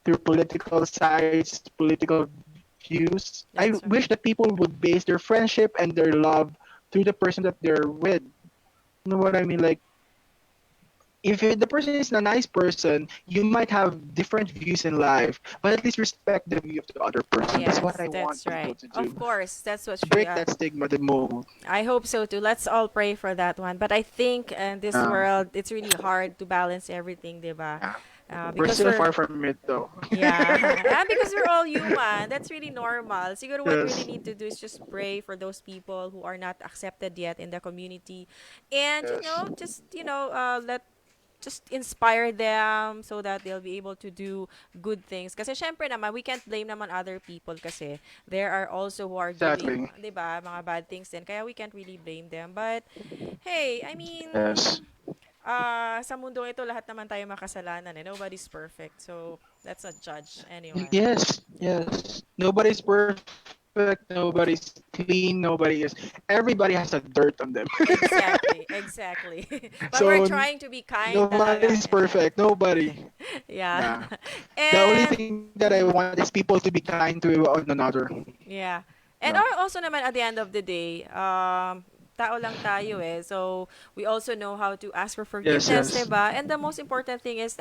through political sides, political views. I That's right. wish that people would base their friendship and their love through the person that they're with. You know what I mean? Like, if the person is a nice person, you might have different views in life, but at least respect the view of the other person. That's what I Yes, want that's people right. to do. Of course, that's To what's true. break that stigma, the mold. I hope so too. Let's all pray for that one. But I think in this Yeah, world, it's really hard to balance everything, diba? yeah. We're Because still we're, far from it though. yeah, and because we're all human. That's really normal. Siguro what we really Yes, need to do is just pray for those people who are not accepted yet in the community, and yes, let just inspire them so that they'll be able to do good things. Kasi syempre naman, we can't blame naman other people kasi there are also who are doing, exactly. 'di ba, mga bad things din. Kaya we can't really blame them. But hey, I mean, Yes, sa mundong ito lahat naman tayo makasalanan eh. Nobody's perfect. So, let's not judge anyone. yes, yes. Nobody's perfect. Nobody's clean. Nobody is. Everybody has a dirt on them. Exactly, exactly. But So we're trying to be kind nobody's talaga in perfect. life. Nobody. Yeah. Yeah. The only And thing that I want mhm. is people to be kind to one another. Yeah. Yeah. And also naman at the end of the day, tao lang tayo eh. So, we also know how to ask for Yes, forgiveness, yes. 'di ba? And the most important thing is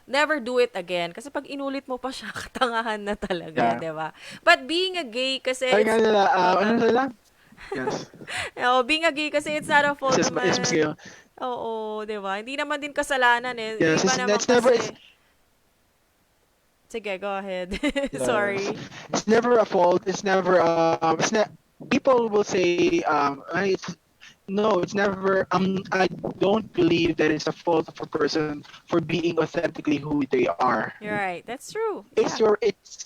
never do it again kasi pag inulit mo pa siya, katangahan na talaga, Yeah. 'di ba? But being a gay kasi Sabi nga it's nila, ano uh, sila? Yes. being a gay kasi it's not a fault It's naman. scale. Oo, 'di ba? Hindi naman din kasalanan eh. Yung Yes, iba naman it's never kasi sige, go ahead. yes. Sorry. It's never a fault. It's never it's not people will say it's no, it's never I don't believe that it's a fault of a person for being authentically who they are. You're right. That's true. It's Yeah. your it's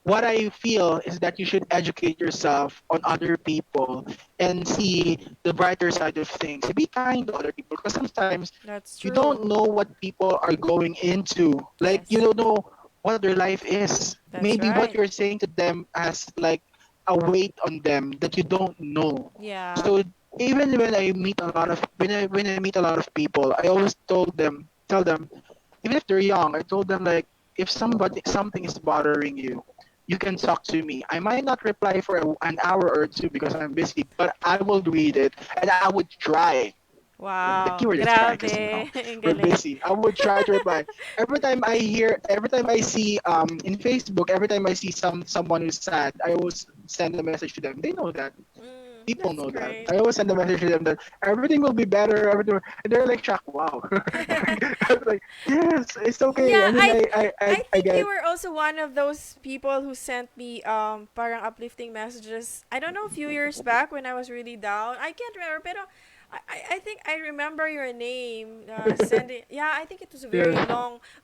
what I feel is that you should educate yourself on other people and see the brighter side of things. Be kind to other people because sometimes That's you true. don't know what people are going into. Like you Yes. don't know what their life is. That's Maybe what right. you're saying to them has like a weight on them that you don't know. Yeah. So even when I meet a lot of when I meet a lot of people, I always tell them even if they're young, I told them like if something is bothering you, you can talk to me. I might not reply for an hour or two because I'm busy, but I will read it and I would try. The Wow. keyword is try because Grabe. Ang we're galing. busy. I would try to reply. Every time I see in Facebook, every time I see someone who's sad, I always send a message to them. They know that. People That's know that. great. I always send a message to them that everything will be better. And they're like shocked. Wow. I was like, yes, it's okay. Yeah, And then I I think you get were also one of those people who sent me parang uplifting messages. I don't know, a few years back when I was really down. I can't remember, pero I think I remember your name sending. Yeah, I think it was a very yeah.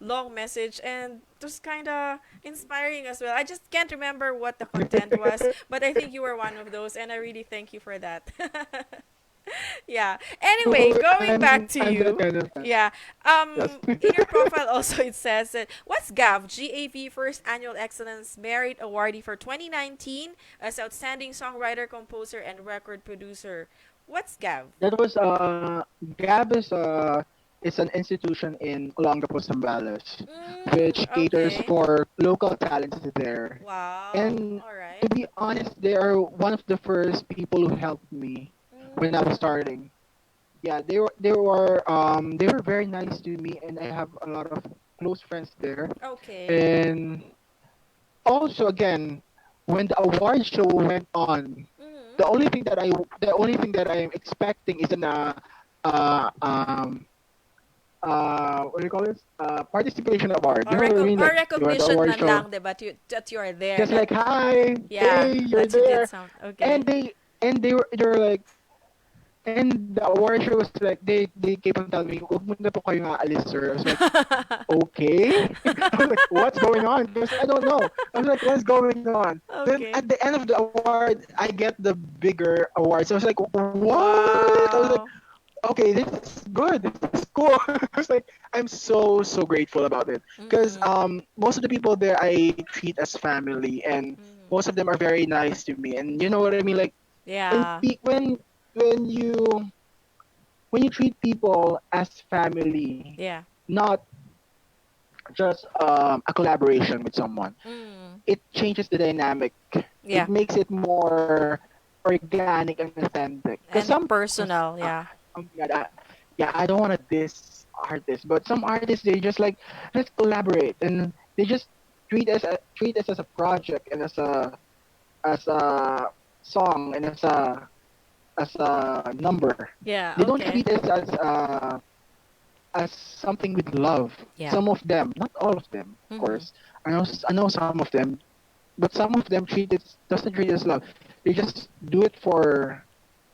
long message, and it was kind of inspiring as well. I just can't remember what the content was, but I think you were one of those, and I really thank you for that. Yeah. Anyway, So going back to I'm that you. kind of fan. Yeah. Yes. In your profile also it says that what's GAV First Annual Excellence Merit Awardee for 2019 as Outstanding Songwriter, Composer, and Record Producer. What's GAV? That was Gab is an institution in Olongapo, Zambales, which caters Okay. for local talents there. Wow. And All right. to be honest, they are one of the first people who helped me when I was starting. Yeah, they were very nice to me, and I have a lot of close friends there. Okay. And also, again, when the award show went on, Mm-hmm. the only thing that I'm expecting is uh um what do you call this? Participation award. You know what I mean? Or Like the recognition award man show. lang, diba? That you are there. Just That like hi, yeah, hey, you're that you did there. some. And Okay. they were like, and the award show was like they keep on telling me, "Huwag mo na po kayong aalis, sir." I was like, okay. I was like, what's going on? Because I don't know. I was like, what's going on? Then at Okay. the end of the award, I get the bigger award. So I was like, what? I was like, Wow. okay, this is good. This is cool. I was like, I'm so grateful about it because Mm-hmm. most of the people there I treat as family, and most Mm-hmm. of them are very nice to me. And you know what I mean? Like when Yeah. pe- when you treat people as family, Yeah. not just a collaboration with someone, Mm. it changes the dynamic. It Yeah. makes it more organic and authentic. And Cause personal, yeah. oh my God, yeah, I don't want to diss artists, but some artists they just like let's collaborate, and they just treat us as a project and as a song and as a number. Yeah, They don't okay. treat us as something with love. Yeah. Some of them, not all of them, of Mm-hmm. course. I know some of them, but some of them doesn't treat it as love. They just do it for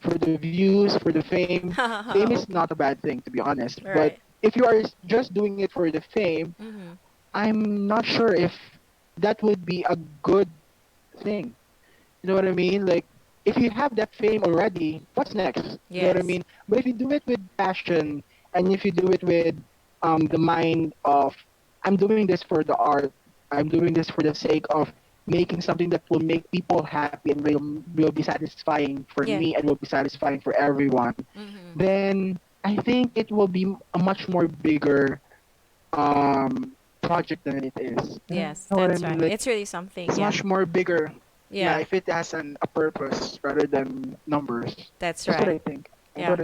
the views, for the fame. Fame is Okay. not a bad thing, to be honest. But Right. if you are just doing it for the fame, Mm-hmm. I'm not sure if that would be a good thing. You know what I mean? Like, if you have that fame already, what's next? You know what I Yes. mean? But if you do it with passion, and if you do it with the mind of, I'm doing this for the art, I'm doing this for the sake of making something that will make people happy and will be satisfying for Yeah. me and will be satisfying for everyone, Mm-hmm. then I think it will be a much more bigger project than it is. You know what Yes, I mean? that's Like right. It's really it's something, much yeah. more bigger. Yeah, Yeah, if it has a purpose rather than numbers. that's That's what right. I think. That's Yeah. what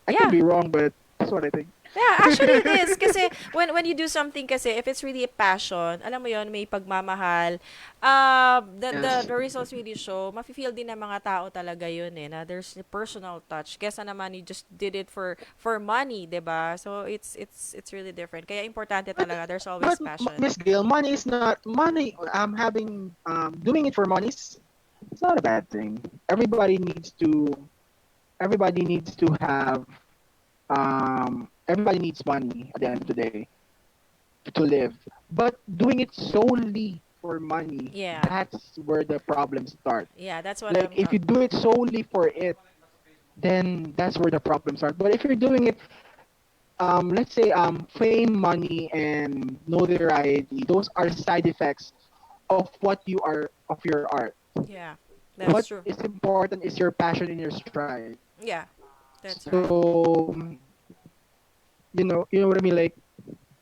I could Yeah. be wrong, but that's what I think. Yeah, actually it is. Kasi when you do something kasi, if it's really a passion, alam mo yon may pagmamahal, Yes. the results really show, mafe-feel din ng mga tao talaga yun eh, na there's a personal touch. Kesa naman you just did it for money, 'di ba? So it's really different. Kaya importante But talaga, there's always passion. Miss Gail, money is not money. Doing it for money is it's not a bad thing. Everybody needs to have everybody needs money at the end of the day to live. But doing it solely for money, Yeah. that's where the problems start. Yeah, that's what Like I'm if you do it solely for it, then that's where the problems start. But if you're doing it, let's say fame, money, and notoriety, those are side effects of what you are of your art. yeah. What That's true. is important is your passion and your stride. Yeah. That's right. So you know what I mean. Like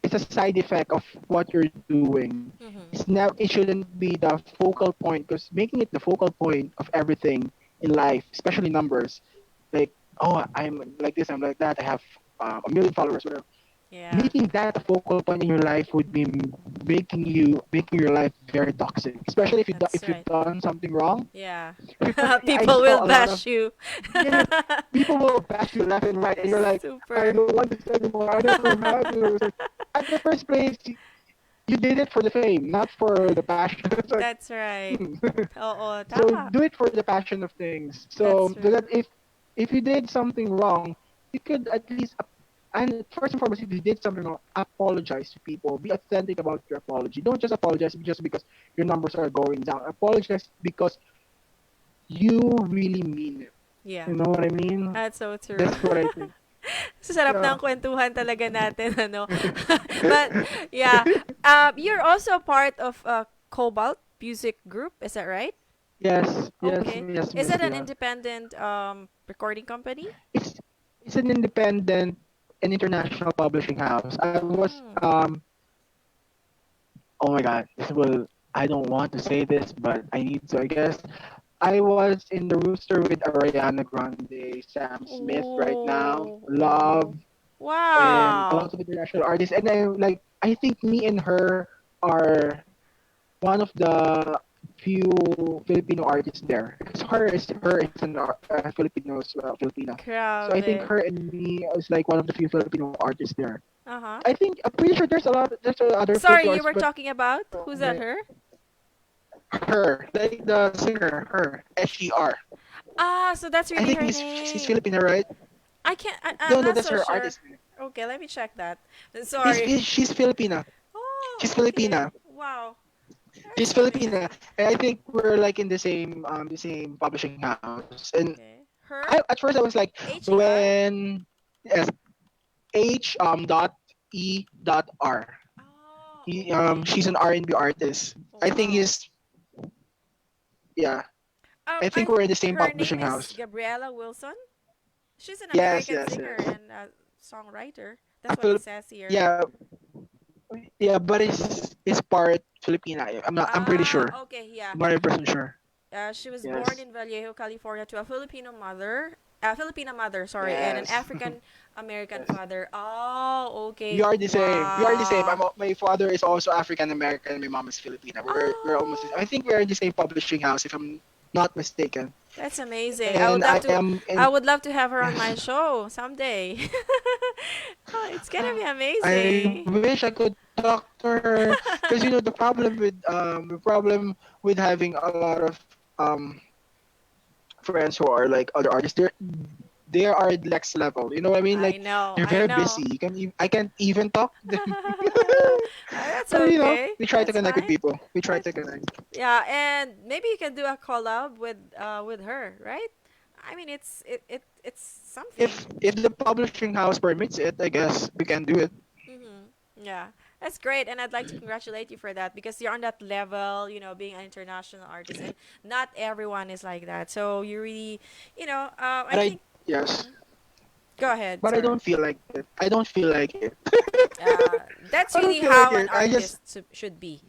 it's a side effect of what you're doing. Mhm. It shouldn't be the focal point because making it the focal point of everything in life, especially numbers, like oh, I'm like this, I'm like that, I have a million followers, whatever. Yeah. Making that a focal point in your life would be making your life very toxic, especially That's if you've right. done something wrong. Yeah. I People will saw a lot of, bash you. yeah, people will bash you left and right, and you're like, I Super. don't want this anymore. I don't know how to. It's like, at the first place, you did it for the fame, not for the passion. It's like, That's right. hmm. Oo, So tama. do it for the passion of things. That's So true. that if you did something wrong, you could at least and first and foremost, if you did something wrong, apologize to people. Be authentic about your apology. Don't just apologize just because your numbers are going down. Apologize because you really mean it. Yeah. You know what I mean? That's so true. That's what I think. Sa sarap Yeah. ng kwentuhan talaga natin, ano. But, yeah. You're also part of a Cobalt music group, is that right? Yes, yes, Okay. yes, Is Miss it an Tia. independent recording company? It's it's an independent and international publishing house. I was Mm. oh my god, this will I don't want to say this, but I need to, I guess. I was in the rooster with Ariana Grande, Sam Smith right now, Oh, Love, oh. and a Wow. lot of international artists. And I think me and her are one of the few Filipino artists there. Because her is an Filipino as well, Filipina. So I think Grabe. her and me is like one of the few Filipino artists there. Uh-huh. I think I'm pretty sure there's other Sorry, Filipino you artists, were but talking about? Who's that, my her? her like the singer, her SGR. Ah, so that's I really think her she's name. Filipino, right? I'm No, no, not that's so her sure. artist name. Okay, let me check that. Sorry. She's Filipina. She's Oh, okay. Filipina. Wow. She's That's Filipina, amazing. and I think we're like in the same publishing house. And Okay. Her? at first I was like, H-E-R? when yes, H dot E dot R. Oh, okay. She's an R&B artist. Oh, I think wow. he's yeah. I think I we're in the same Her publishing name is house. Gabriella Wilson. She's an Yes, American yes, singer yes. and songwriter. A That's what it Filip, says here. yeah, yeah, but it's part Filipina. I'm pretty sure. Okay, yeah. 100% sure. She was born Yes. in Vallejo, California, to a Filipino mother, sorry, and an Yes. African American Yes. father. Oh, We okay. are the same. We are the same. Wow. My father is also African American. My mom is Filipina. We're almost. I Oh, think we're in the same publishing house, if I'm not mistaken. that's amazing. And I am I in. would love to have her on my Yes. show someday. Oh, it's gonna be I amazing. wish I could talk to her because the problem with having a lot of um friends who are like other artists. They are next level. You know what I mean? I Like know, they're I very know. busy. I can't even talk to them. That's But okay. we try to That's connect with fine. people. We try That's, to connect. yeah, and maybe you can do a collab with her, right? I mean, it's something. If the publishing house permits it, I guess we can do it. Yeah, that's great, and I'd like to congratulate you for that because you're on that level, being an international artist, and not everyone is like that. So you really, But I I think. yes, Mhm. Go ahead, but I sorry. don't feel like it. I don't feel like it. That's I don't really feel like how an it. I just artist should be.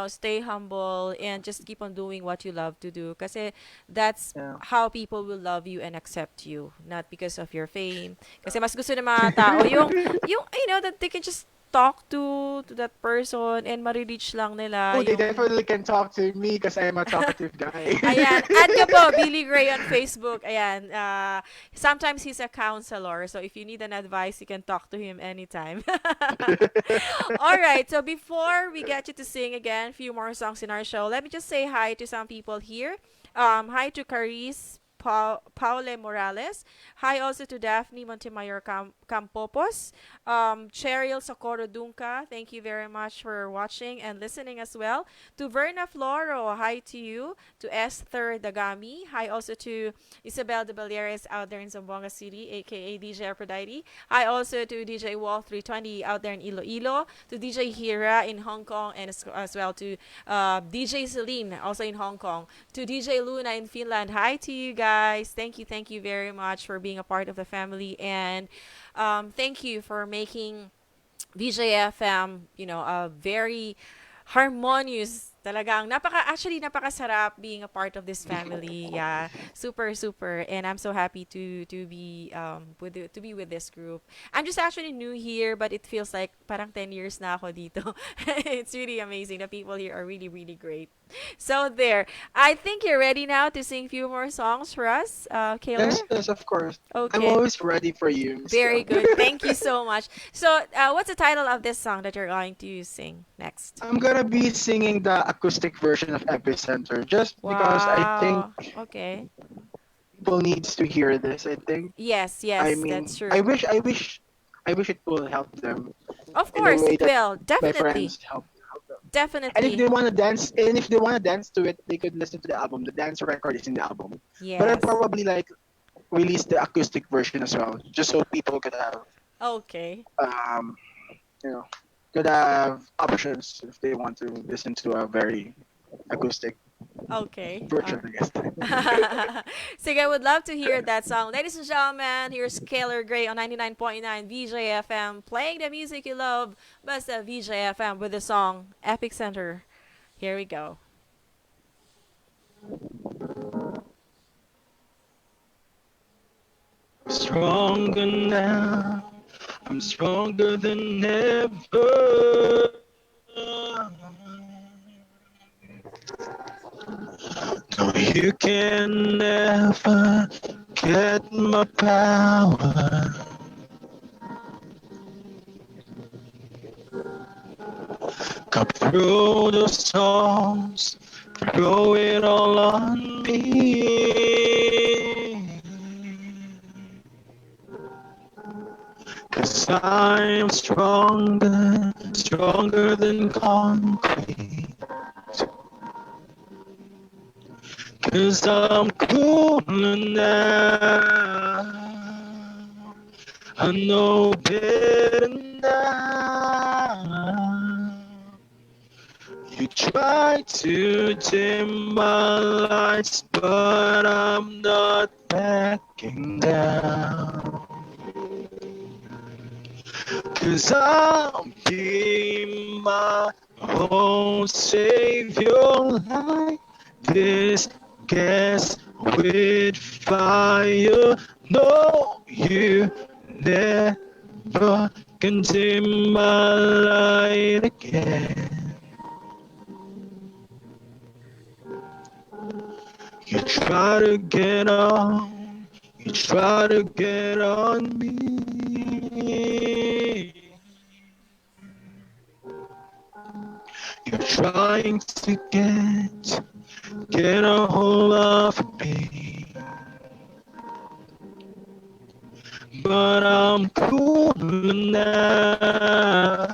Stay humble and just keep on doing what you love to do. Kasi that's yeah. how people will love you and accept you, not because of your fame. Kasi mas gusto ng mga tao yung that they can just talk to that person and marireach lang nila Oh, they yung. definitely can talk to me because I'm a talkative guy. Ayan, add nyo po, Billy Gray on Facebook. Ayan, sometimes he's a counselor, so if you need an advice, you can talk to him anytime. All right, so before we get you to sing again, a few more songs in our show, let me just say hi to some people here. Hi to Caris Paule Morales. Hi also to Daphne Montemayor Campopos. Cheryl Socorro Dunca, thank you very much for watching and listening as well. To Verna Floro, hi to you. To Esther Dagami, hi also to Isabel de Balieres out there in Zamboanga City, aka DJ Aphrodite. Hi also to DJ Wall 320 out there in Iloilo. To DJ Hira in Hong Kong, and as well to DJ Celine also in Hong Kong. To DJ Luna in Finland, hi to you guys. Thank you very much for being a part of the family, and thank you for making VJFM, a very harmonious Talagang actually napakasarap being a part of this family. Yeah, super super, and I'm so happy to be with this group. I'm just actually new here, but it feels like parang 10 years na ako dito. It's really amazing. The people here are really really great. So there, I think you're ready now to sing a few more songs for us, Yes, Kaylor. yes, of course. I'm Okay. always ready for you, Miss Very Kel. good. Thank you so much. So, what's the title of this song that you're going to sing next? I'm gonna be singing the acoustic version of Epicenter just because I think Wow. Okay. people needs to hear this. I think. Yes, I yes, that's mean, true. I wish it will help them Of in the course, way it that will. my Definitely. friends help them. And if Definitely. they wanna dance, to it, they could listen to the album. The dance record is in the album. But I Yes. probably like release the acoustic version as well, just so people could have Okay. um, you know, could have options if they want to listen to a very acoustic Okay. version, I guess. Sige, I would love to hear that song. Ladies and gentlemen, here's Kaeler Gray on 99.9 VJFM playing the music you love. Basta VJFM with the song Epic Center. Here we go. Stronger now, I'm stronger than ever. No, you can never get my power. Come through the storms, throw it all on me. 'Cause I'm stronger, stronger than concrete. 'Cause I'm cooler now. I know better now. You try to dim my lights, but I'm not backing down. 'Cause I'll be my own savior like this gas with fire. No, you never can dim my light again. You try to get on, you try to get on me. You're trying to get a hold of me. But I'm cooler now.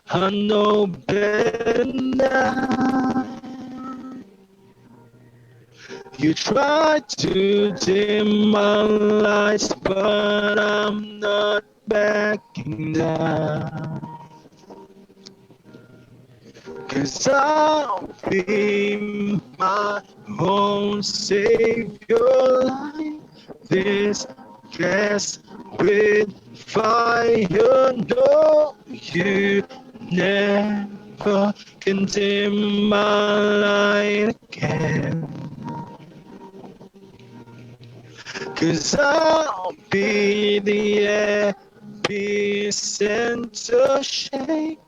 I know better now. You try to dim my lights, but I'm not backing down. 'Cause I'll be my own savior like this gas with fire. No, you never can dim my light again. 'Cause I'll be the epicenter, shake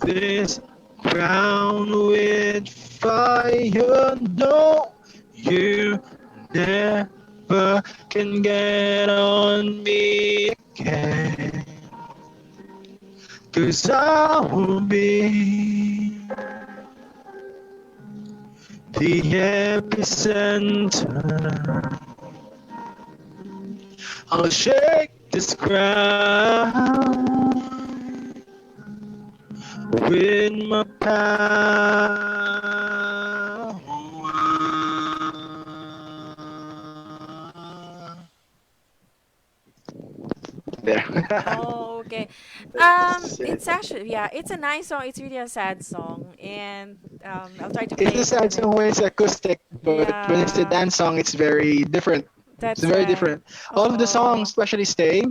this ground with fire. No, you never can get on me again. 'Cause I will be the epicenter. I'll shake this ground with my power. There. Oh, okay. That's it. It's actually yeah, it's a nice song. It's really a sad song, and I'll try to It's play a it in the sad next. song when it's acoustic, but when it's a dance Yeah, song, it's very different. It's that's very right. different. All of the songs, Oh. especially Stay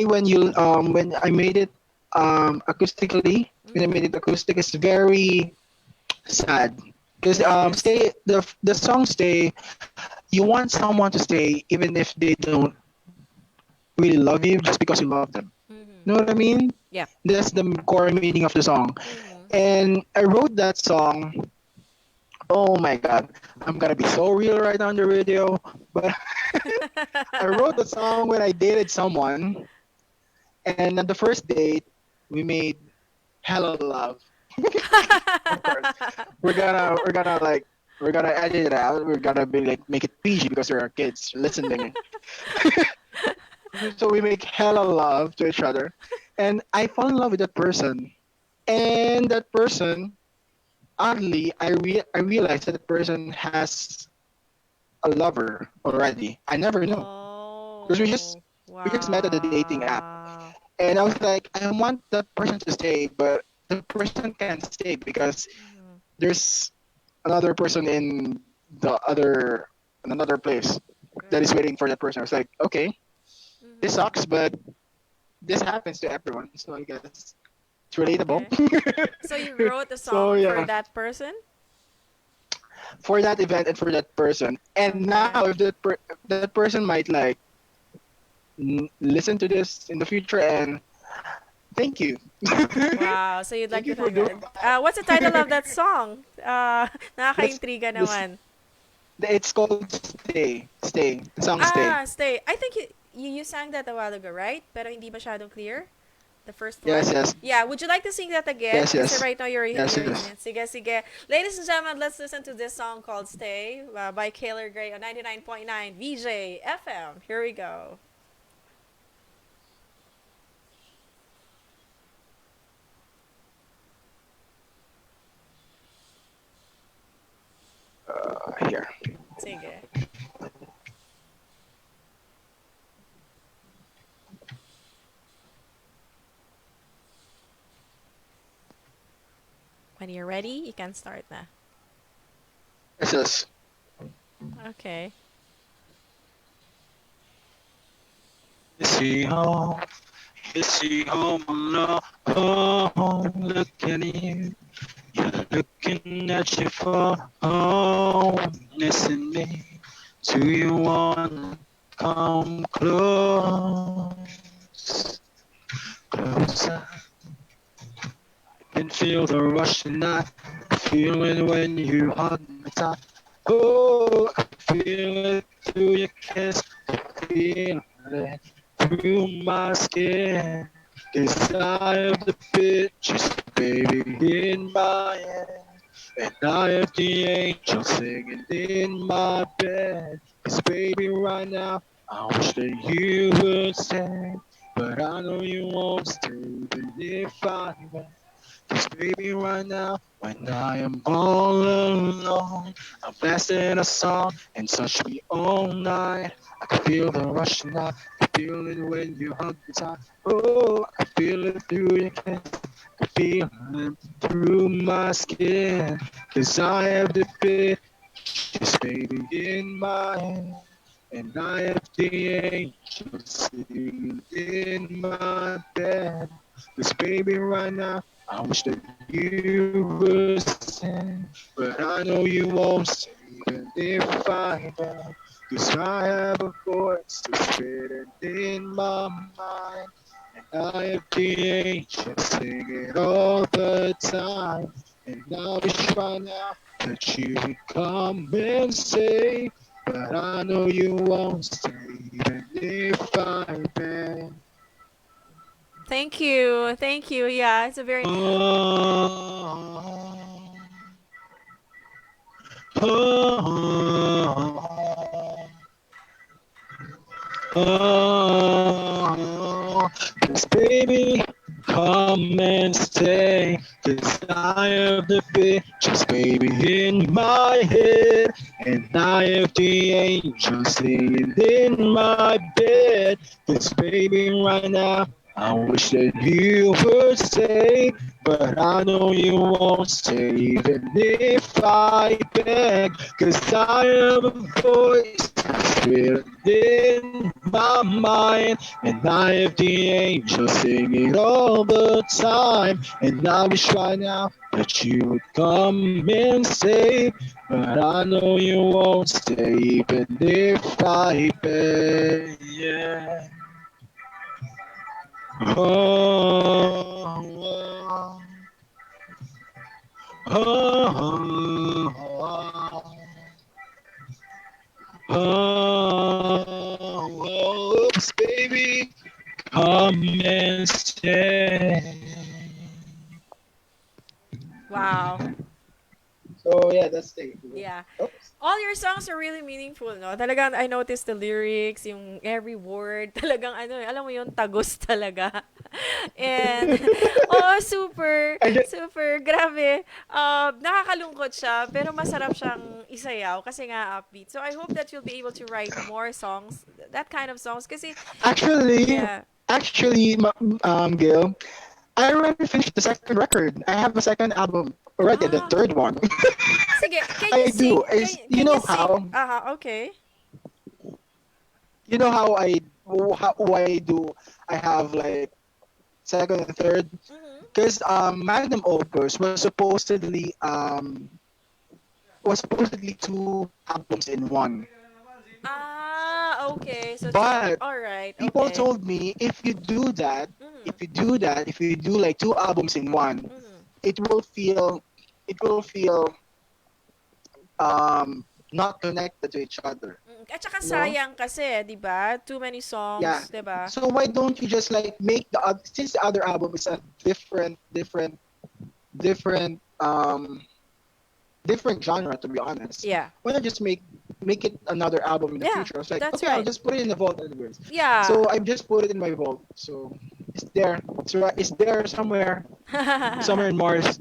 when I made it acoustically, when I made Mm-hmm. it acoustic, it's very sad. Because Yes, it is. stay the song stay. You want someone to stay even if they don't really love you just because you love them. Mm-hmm. You know what I mean? Yep. That's the core meaning of the song. Mm-hmm. And I wrote that song. Oh my god, I'm gonna be so real right now on the radio. But I wrote the song when I dated someone, and on the first date, we made hella love. Of course, we're gonna edit it out. We're gonna be like make it PG because there are kids listening. So we make hella love to each other, and I fall in love with that person. And that person, oddly, I realized that the person has a lover already. I never knew because Oh, we just met at the dating app, wow. and I was like, I want that person to stay, but the person can't stay because Mm-hmm. there's another person in another place that is Mm-hmm. waiting for that person. I was like, okay, this Mm-hmm. sucks, but this happens to everyone, so I guess it's relatable. Okay. So you wrote a So song for yeah, that person? for that event and for that person. And now, Okay. if that person might like listen to this in the future, and thank you, Wow. So you'd thank like you to for thank doing God. that. What's the title of that song? That's Nakaka-intriga this. naman. It's called Stay. The song Stay. Stay. I think you sang that a while ago, right? Pero hindi masyadong clear. The first Yes, one. yes, Yeah, would you like to sing that again? yes, Kasi yes, right now yes, you're yes. sige, sige. Ladies and gentlemen, let's listen to this song called Stay by Kaeler Gray on 99.9 VJ FM. Here we go. Here. Sige. When you're ready, you can start na. Yes, yes. Okay. Is he home? Is he home alone? Oh, look at him. Looking at your phone. Listen me. Do you want to come close? Closer. Can feel the rush tonight. Feel it when you hug me tight. Oh, I feel it through your kiss. Feel it through my skin. 'Cause I have the pictures, baby, in my head. And I have the angels singing in my bed. 'Cause baby, right now, I wish that you would stay. But I know you won't stay, even if I went. 'Cause baby, right now, when I am all alone, I'm blasting a song and touch me all night. I can feel the rush now, I can feel it when you hug me tight. Oh, I can feel it through your kiss, I can feel it through my skin. 'Cause I have the pictures, baby, in my hand. And I have the angels singing in my bed. 'Cause baby, right now, I wish that you would stay, but I know you won't stay even if I beg. 'Cause I have a voice to fit it in my mind, and I have the angels singing all the time. And I wish right now that you would come and stay, but I know you won't stay even if I beg. Thank you. Thank you. Yeah, it's a very Oh, oh, oh, 'cause baby, come and stay. 'Cause I have the pictures, baby, in my head. And I have the angels singing in my bed. 'Cause baby, right now, I wish that you would stay. But I know you won't stay even if I beg. 'Cause I have a voice written in my mind. And I have the angels singing all the time. And I wish right now that you would come and stay, but I know you won't stay even if I pay. Yeah. Oh, oh, oh, oh, oops, baby, come and stay. Wow. So yeah, that's the. Yeah. Oops. All your songs are really meaningful, no? Talagang I noticed the lyrics, yung every word, talagang ano, alam mo yun, tagos talaga. And, oh, super, I get, super, grabe. Nakakalungkot siya, pero masarap siyang isayaw kasi nga upbeat. So I hope that you'll be able to write more songs, that kind of songs. Kasi, actually, yeah. Gil, I already finished the second record. I have a second album already, the Ah, third one. sige, can you I sing? do. Is you Can you know sing? how Okay. you know how I do. I have like second and third Mm-hmm. because Magnum Opus was supposedly two albums in one. Ah, okay. So two. But All right. people Okay. told me if you do that, Mhm. if you do like two albums in one, Mhm. it will feel it will feel not connected to each other. At saka You know? sayang kasi, 'di ba? Too many Yeah. songs, 'di ba? So why don't you just like make since the other album is a different different genre to be honest. Yeah. Why not just make it another album in the Yeah, future? I was like, that's okay, I'll right. just put it in the vault anyways. Yeah. So I just put it in my vault. So it's there. It's right. It's there somewhere in Mars.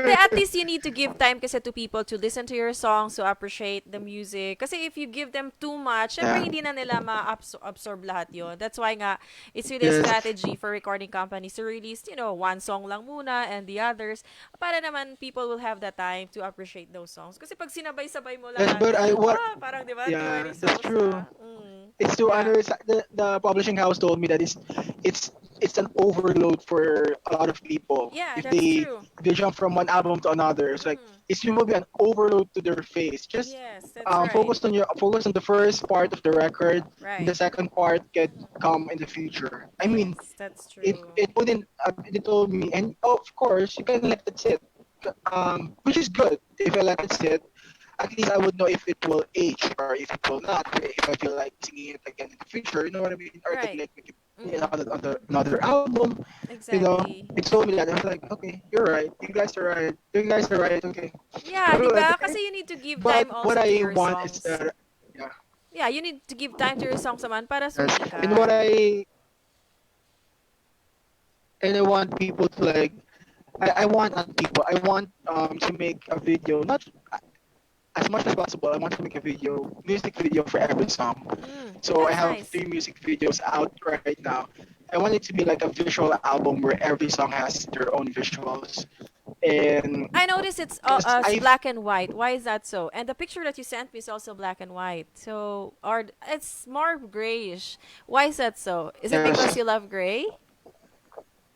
De, at least you need to give time kasi to people to listen to your songs, to appreciate the music. Kasi if you give them too much, syempre Yeah. hindi na nila ma-absorb lahat yon. That's why nga, it's really a Yes. strategy for recording companies to release, one song lang muna and the others para naman people will have the time to appreciate those songs. Kasi pag sinabay-sabay mo Yes, lahat, but I what parang 'di ba, too yeah, many that's songs true. na. It's too Yeah. under the publishing house told me that it's it's an overload for a lot of people Yeah, that's true. if they jump from one album to another. It's like Mm. it will be an overload to their face. Just Yes, that's right. focus on the first part of the record, and Right. the second part can come in the future. I mean, Yes, that's true. it wouldn't. They told me, and of course you can let it sit, which is good. If I let it sit, at least I would know if it will age or if it will not. If I feel like singing it again in the future, you know what I mean? Or Right. like make it Mm-hmm. another album, you know. Exactly. It told me that I was like, okay, you're right. You guys are right. You guys are right. Okay. Yeah, I was 'di like, ba? okay. Kasi you need to give But time what also to I your want is songs. that, yeah, Yeah, you need to give time to your songs naman para yes. And sumikat. I want people to like, I want not people. I want to make a video, not as much as possible. I want to make a music video for every song. So I That's have nice. three music videos out right now. I want it to be like a visual album where every song has their own visuals. And I noticed it's because I've black and white. Why is that so? And the picture that you sent me is also black and white. So, or it's more grayish. Why is that so? Is it because yes, you love gray?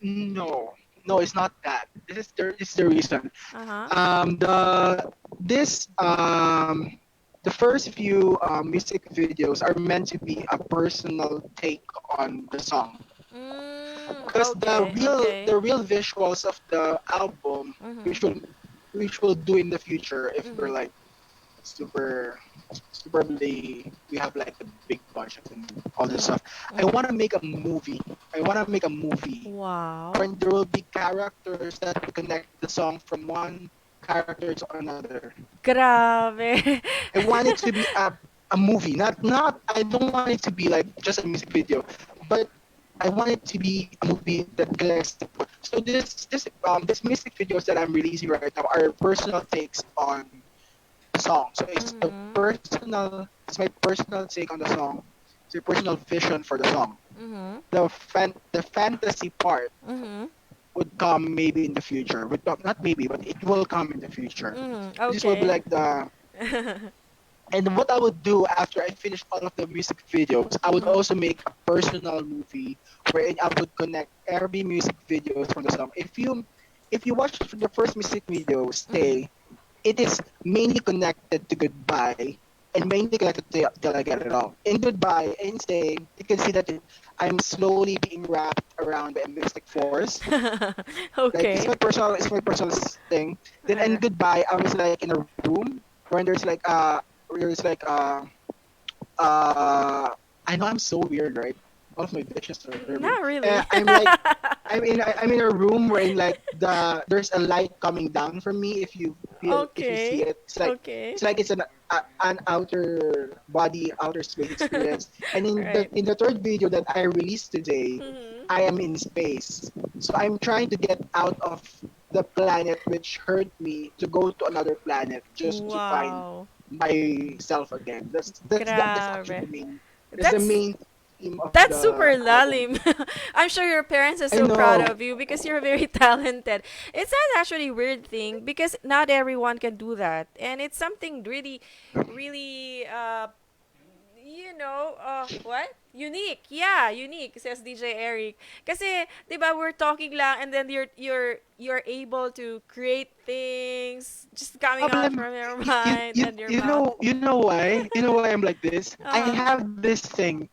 no, no, it's not that. This is the reason. Uh huh. The this the first few music videos are meant to be a personal take on the song. Because Okay. Okay. the real visuals of the album, Mhm. which will do in the future if we're Mhm. like super superbly we have like the big budget and all this Mhm. stuff. I Mhm. want to make a movie. I want to make a movie Wow. where there will be characters that will connect the song from one character to another. Grabe. I want it to be a movie, not. I don't want it to be like just a music video, but I want it to be a movie that connects the people. So this music videos that I'm releasing right now are personal takes on the song. So Mhm. it's my personal take on the song. It's a personal vision for the song. Mhm. The fantasy part Mhm. would come maybe in the future. Would not maybe, but it will come in the future. Mhm. This will be Okay. like the and what I would do after I finish all of the music videos, I would Mhm. also make a personal movie wherein I would connect every music videos from the song. if you watch the first music video, Mm-hmm. Stay, it is mainly connected to Goodbye and mainly connected to Till I Get It All. In Goodbye and Stay, you can see that I'm slowly being wrapped around by a mystic force. Like Okay. it's my personal thing. Then in Uh, Goodbye, I was like in a room where there's like uh I know I'm so weird, right? All of my bitches are weird. not really. I'm in a room where there's a light coming down from me. If you see Okay. it, Okay. it's an outer body, outer space experience. And Right. in the third video that I released today, Mm-hmm. I am in space. So I'm trying to get out of the planet which hurt me to go to another planet just to find Wow. myself again. That's actually Grabe. the That's main theme of That's the super album. lalim. I'm sure your parents are I so proud know. of you because you're very talented. It's not actually a weird thing because not everyone can do that. And it's something really, really, what? Unique. Yeah, unique, says DJ Eric. Kasi, di ba, we're talking lang and then you're able to create things just coming out Problem from your mind and your mouth. you know why I'm like this. I Uh-huh. have this thing.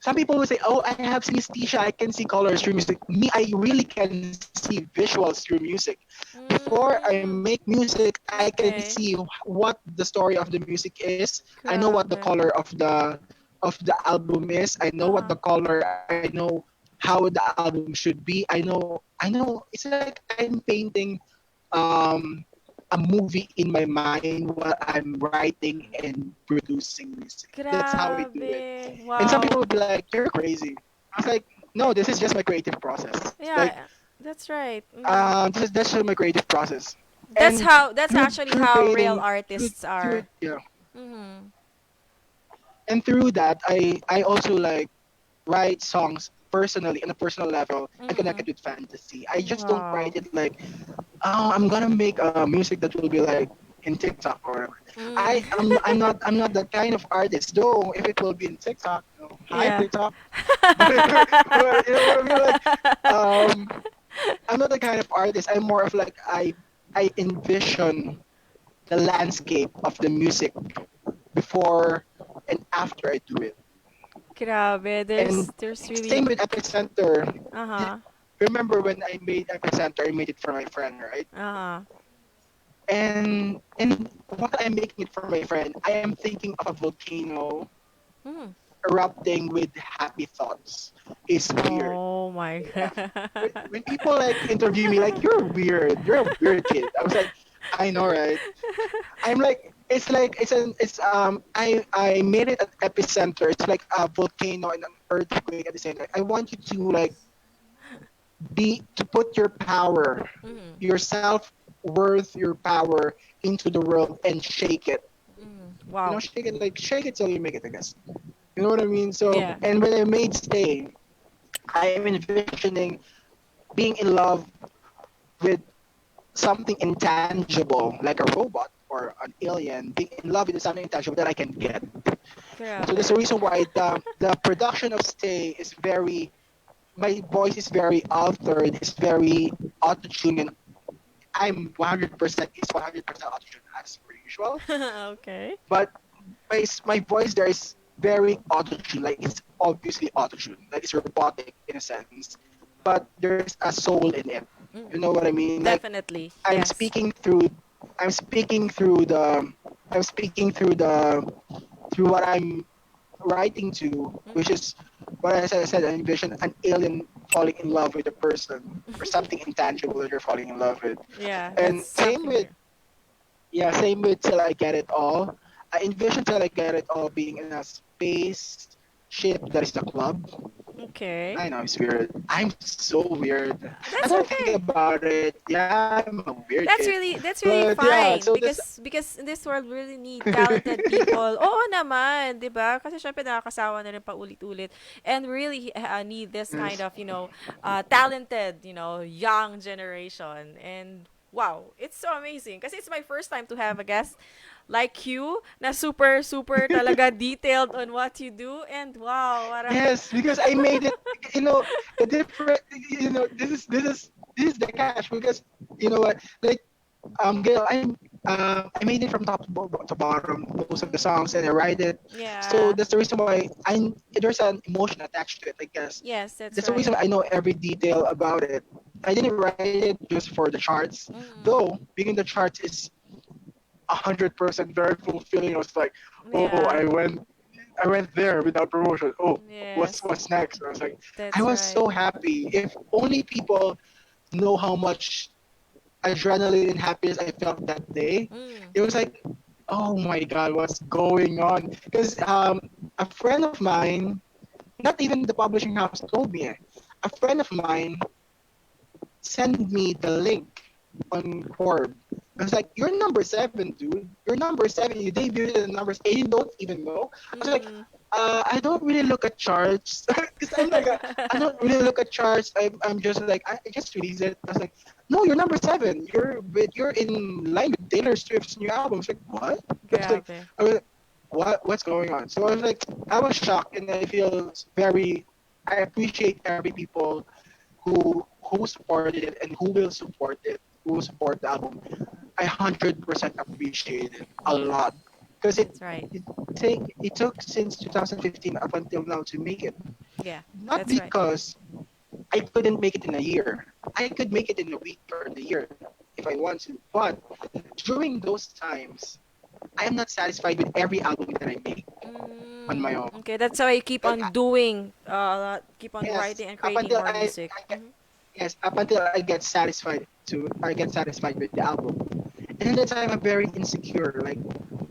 Some people will say, "Oh, I have synesthesia. I can see colors through music." Me, I really can see visuals through music. Before I make Mm, music, I can see okay. what the story of the music is. I know what the Grabe. color of the album is. I know what the Uh-huh. color. I know how the album should be. I know. It's like I'm painting um a movie in my mind while I'm writing and producing music. That's how I do it. Grabe. And some people will be Wow. like, "You're crazy." I was like, "No, this is just my creative process." Like, Yeah, that's right. Hmm. that's just my creative process. And That's actually through how real creating artists are. yeah, Mm-hmm. and through that, I also like write songs personally on a personal level and connect Mm-hmm. it with fantasy. I just don't write Wow. it like, oh, I'm gonna make music that will be like in TikTok or whatever. Mm. I'm not that kind of artist. Though if it will be in TikTok, hi Yeah. TikTok. But you know what I mean? Like, um, I'm not the kind of artist. I'm more of like I envision the landscape of the music before and after I do it. Grabe. And There's same really with Epicenter. uh-huh. Remember when I made Epicenter, I made it for my friend, right? Uh-huh. And while I'm making it for my friend, I am thinking of a volcano Mm. erupting with happy thoughts. It's weird. Oh my Yeah. god. When people like interview me, like you're weird, you're a weird kid. I was like, I know, right? I'm like I made it at epicenter. It's like a volcano and an earthquake at the same time. I want you to like be to put your power, Mm. your self worth, your power into the world and shake it. Mm. You know, Wow. shake it till you make it. I guess. You know what I mean? So, Yeah. and when I made Stay, I am envisioning being in love with something intangible, like a robot or an alien, being in love with something intangible that I can get. So there's a Grabe. reason why the production of Stay is very, my voice is very altered, it's very auto-tuned, and I'm 100%, it's 100% auto-tuned as per usual. Okay. But my voice there is very auto-tuned, like it's obviously auto-tuned, like it's robotic in a sense, but there's a soul in it. You know Mm. what I mean? Like Definitely. I'm Yes. speaking through I'm speaking through the I'm speaking through what I'm writing to, which Mm-hmm. is what I said, I envision an alien falling in love with a person or something intangible that you're falling in love with. Yeah, that's And something real. same with Till I Get It All. I envision Till I Get It All being in a space ship that is the club. Okay. I know it's weird. I'm so weird. As That's I think okay. about it, yeah, I'm a weird kid. That's But really yeah, so this fine because in this world we really need talented people. Oo naman, 'di ba? Kasi syempre nakakasawa na rin pa ulit-ulit and really need this kind yes. of, talented, young generation. And wow, it's so amazing kasi it's my first time to have a guest like you na super super talaga detailed on what you do and wow, parang Yes, because I made it. You know, the different. You know, this is this is the catch because you know what, like Gail, I made it from top to bottom most of the songs and I write it. So Yeah. that's the reason why there's an emotion attached to it, I guess. Yes, that's That's the reason right. I know every detail about it. I didn't write it just for the charts, though. Mm-hmm. Being in the charts is 100% very fulfilling. I was like, oh, Yeah. I went there without promotion. Oh, Yes, what's next? I was like, I that's was right. so happy. If only people know how much adrenaline and happiness I felt that day. Mm. It was like, oh my God, what's going on? Because a friend of mine, not even the publishing house told me, a friend of mine sent me the link on Corb. I was like, you're number seven, dude. You're number seven. You debuted at numbers eight. You don't even know. I was like, Mm. I don't really look at charts because I'm like, I don't really look at charts. I'm just like, I just released it. I was like, no, you're number seven. You're in line with Taylor Swift's new album. I was like, what? I was like, Grabe. I was like, what's going on? So I was like, I was shocked and I feel very. I appreciate every people who supported it and who will support it, who will support the album. I 100% appreciate it a Yeah, lot because that's right. it took since 2015 up until now to make it. Yeah, Not that's right. because I couldn't make it in a year. I could make it in a week or in a year if I want to. But during those times, I am not satisfied with every album that I make on my own. Okay, that's why you keep Like on doing, keep on yes, writing and up creating until more music. Mm-hmm. up until I get satisfied with the album. And then that time I'm very insecure. Like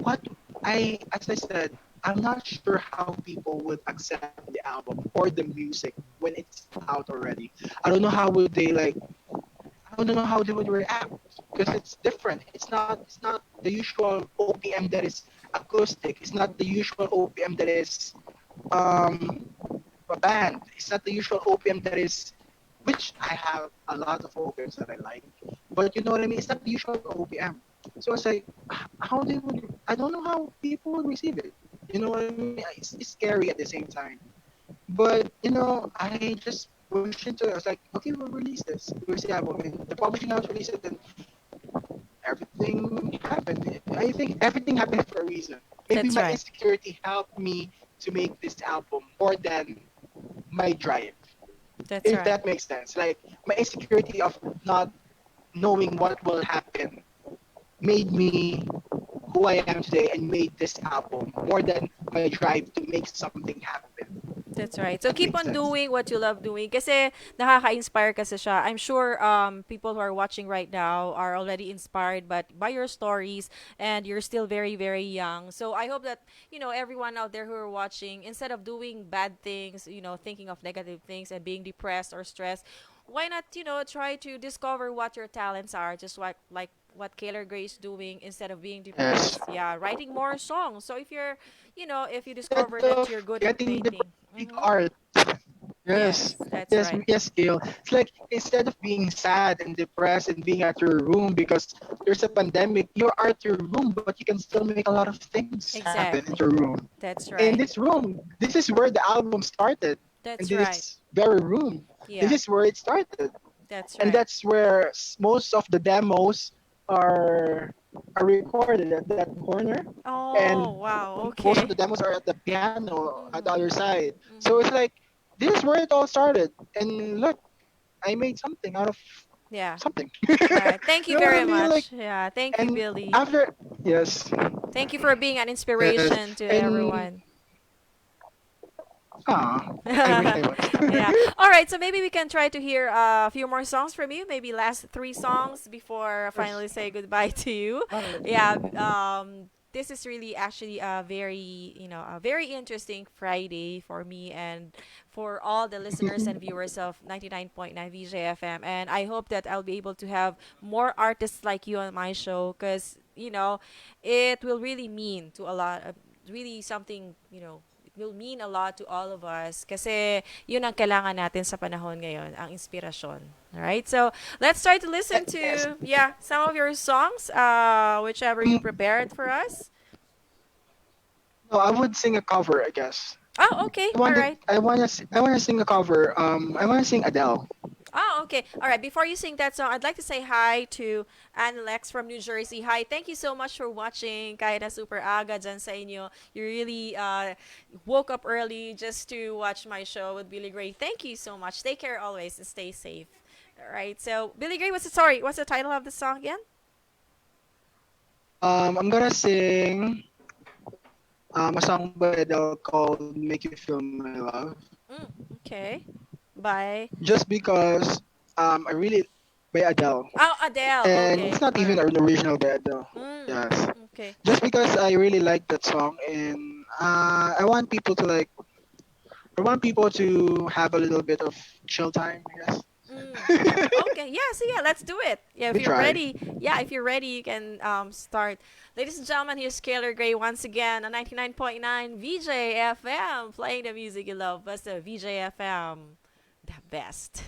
what as I said, I'm not sure how people would accept the album or the music when it's out already. I don't know how would they like I don't know how they would react because it's different. It's not the usual OPM that is acoustic. It's not the usual OPM that is um a band. It's not the usual OPM that is, which I have a lot of OPMs that I like, but you know what I mean. It's not the usual OPM. So it's like, how they would. I don't know how people would receive it. You know what I mean? It's scary at the same time. But you know, I just pushed into it. I was like, okay, we'll release this. We'll release the album, and the publishing house released it, and everything happened. I think everything happened for a reason. Maybe That's my right. insecurity helped me to make this album more than my drive, That's if right. that makes sense. Like my insecurity of not knowing what will happen made me who I am today and made this album more than my drive to make something happen. That's right. So That keep makes on sense. doing what you love doing kasi nakaka-inspire kasi siya. I'm sure people who are watching right now are already inspired by your stories, and you're still very very young. So I hope that, everyone out there who are watching, instead of doing bad things, thinking of negative things and being depressed or stressed, why not, try to discover what your talents are, just what Kaeler Gray is doing instead of being Yes. depressed. Yeah, writing more songs. So if you Instead discover that of you're good at getting depressed, painting. make Mm-hmm. art. Yes, Yes, that's yes, right. yes, Gail. It's like instead of being sad and depressed and being at your room because there's a pandemic, you're at your room, but you can still make a lot of things happen in your Exactly. room. That's In right. this room, this is where the album started. In That's right. this very room, this Yeah, is where it started, that's and right. that's where most of the demos are are recorded at that corner, and Oh, wow. most of the Okay. demos are at the piano at the other Mm-hmm. side. So it's Mm-hmm. like this is where it all started. And look, I made something out of Yeah. something. All right. Thank You you know what I very mean? Like, much. Yeah. Thank you, and Billy. after, yes, Thank you for being an yes, inspiration to and everyone. I wish I Yeah. was. All right. So maybe we can try to hear a few more songs from you. Maybe last three songs before Yes. finally say goodbye to you. Alright. Yeah. This is really actually a very interesting Friday for me and for all the listeners and viewers of 99.9 VJFM. And I hope that I'll be able to have more artists like you on my show because, it will really mean to a lot of really something, it will mean a lot to all of us kasi yun ang kailangan natin sa panahon ngayon, ang inspirasyon. Alright, so let's try to listen Yes. to, some of your songs, whichever you Um, prepared for us. no, I would sing a cover, I guess. Oh, okay, alright. I wanna sing a cover. I wanna sing Adele. Oh, okay. All right. Before you sing that song, I'd like to say hi to Analex from New Jersey. Hi. Thank you so much for watching. Kahit na super aga dyan sa inyo. You really woke up early just to watch my show with Billy Gray. Thank you so much. Take care always and stay safe. All right. So, Billy Gray, what's the title of the song again? I'm gonna sing a song by Adele called "Make You Feel My Love," Mm, okay. Bye. just because I really by Adele, Oh, Adele. and it's Okay. not All even right. an original by Adele. Mm, Yes, okay. just because I really like that song, and I want people to like, I want people to have a little bit of chill time, I guess. Mm. Okay, yeah, so yeah, let's do it. Yeah, Let if me you're try. ready, yeah, if you're ready, you can start. Ladies and gentlemen, here's Kaeler Gray once again on 99.9 VJ FM, playing the music you love. But the VJ FM, the best.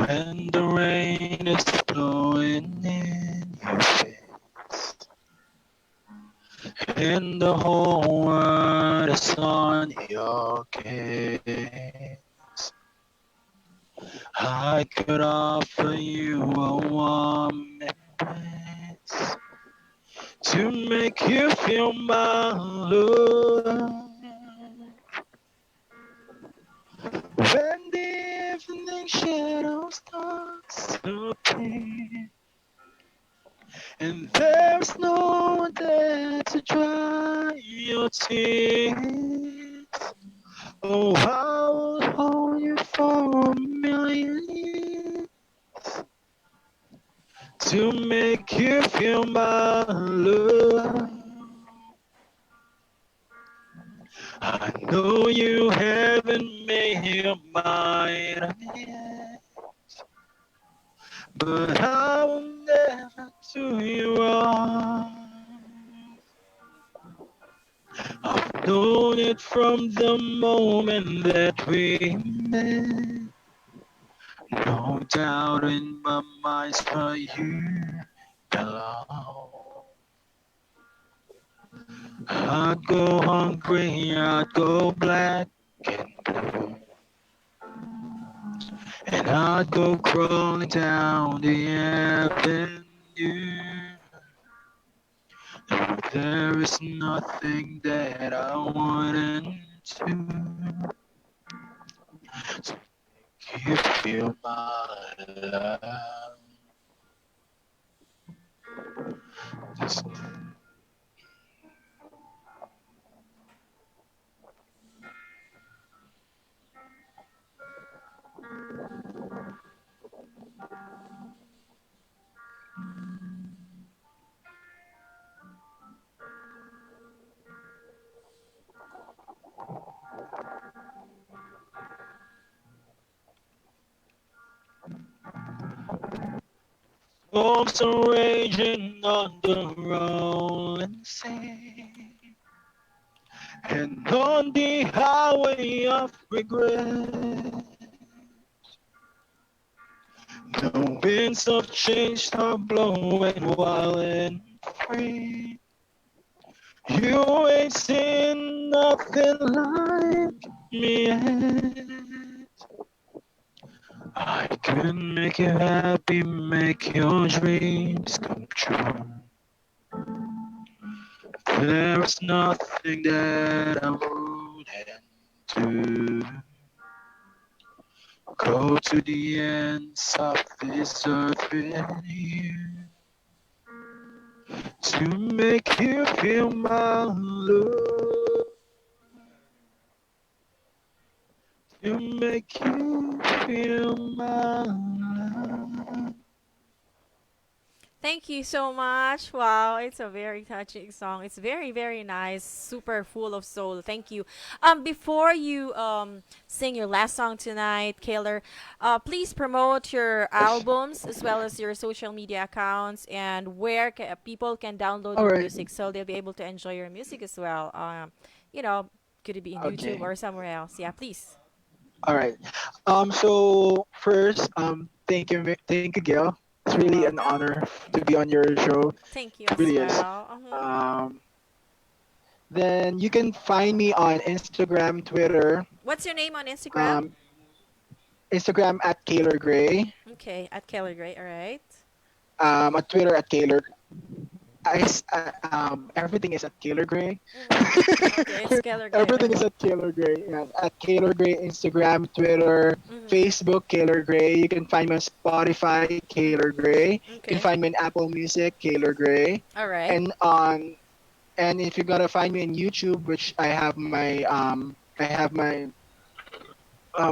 When the rain is blowing in your face, and the whole world is on your case, I could offer you a warm embrace to make you feel my love. When the evening shadows starts to appear, and there's no one there to dry your tears. Oh, I will hold you for a million years to make you feel my love. I know you haven't made your mind up yet, but I will never do you wrong. I've known it from the moment that we met. No doubt in my mind's for you belong. I'd go hungry, I'd go black and blue, and I'd go crawling down the avenue. No, there is nothing that I wouldn't do to make you feel my love. Just storms are raging on the rolling sea, and on the highway of regret, the winds of change are blowing wild and free. You ain't seen nothing like me yet. I can make you happy, make your dreams come true. There's nothing that I wouldn't do. Go to the ends of this earth with you to make you feel my love. To make you feel my love. Thank you so much. Wow, it's a very touching song. It's very, very nice, super full of soul. Thank you. Before you sing your last song tonight, Kaylor, please promote your Yes. albums as well as your social media accounts and where people can download All your right. music so they'll be able to enjoy your music as well. You know, could it be in YouTube Okay. or somewhere else? Yeah, please. All right. So first, thank you, Gail. It's You're really an welcome. honor to be on your show. Thank you It as really is. well. Um, then you can find me on Instagram, Twitter. What's your name on Instagram? Um, Instagram at Kaeler Gray. Okay, at Kaeler Gray. All right. At Twitter at Kaeler. Everything is at Kaeler Gray. Okay, it's Kaeler Gray. Everything is at Kaeler Gray. Yeah, at Kaeler Gray, Instagram, Twitter, Facebook, Kaeler Gray. You can find me on Spotify, Kaeler Gray. You can Okay. find me on Apple Music, Kaeler Gray. All right. And if you're gonna find me on YouTube, which I have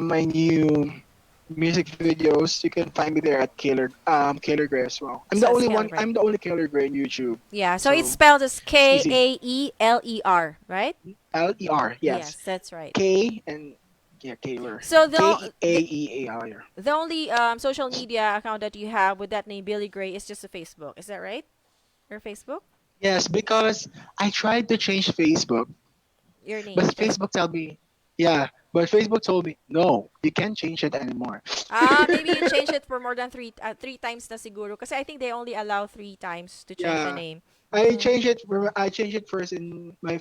my new music videos, you can find me there at Kaeler Gray as well. I'm the So it's only Kaeler one. Gray. I'm the only Kaeler Gray in YouTube. Yeah, so it's So spelled as it's easy. Kaeler, right? Ler, Yes, yes. that's right. K and yeah, Kaeler. So Kaeaer. the only social media account that you have with that name Billy Gray is just a Facebook. Is that right? Your Facebook? Yes, because I tried to change Facebook, Your name. but Facebook told me, yeah, but Facebook told me, no, you can't change it anymore. Maybe you change it for more than three times na siguro. Kasi I think they only allow three times to change the Yeah, name. I Mm-hmm. changed it. I changed it first in my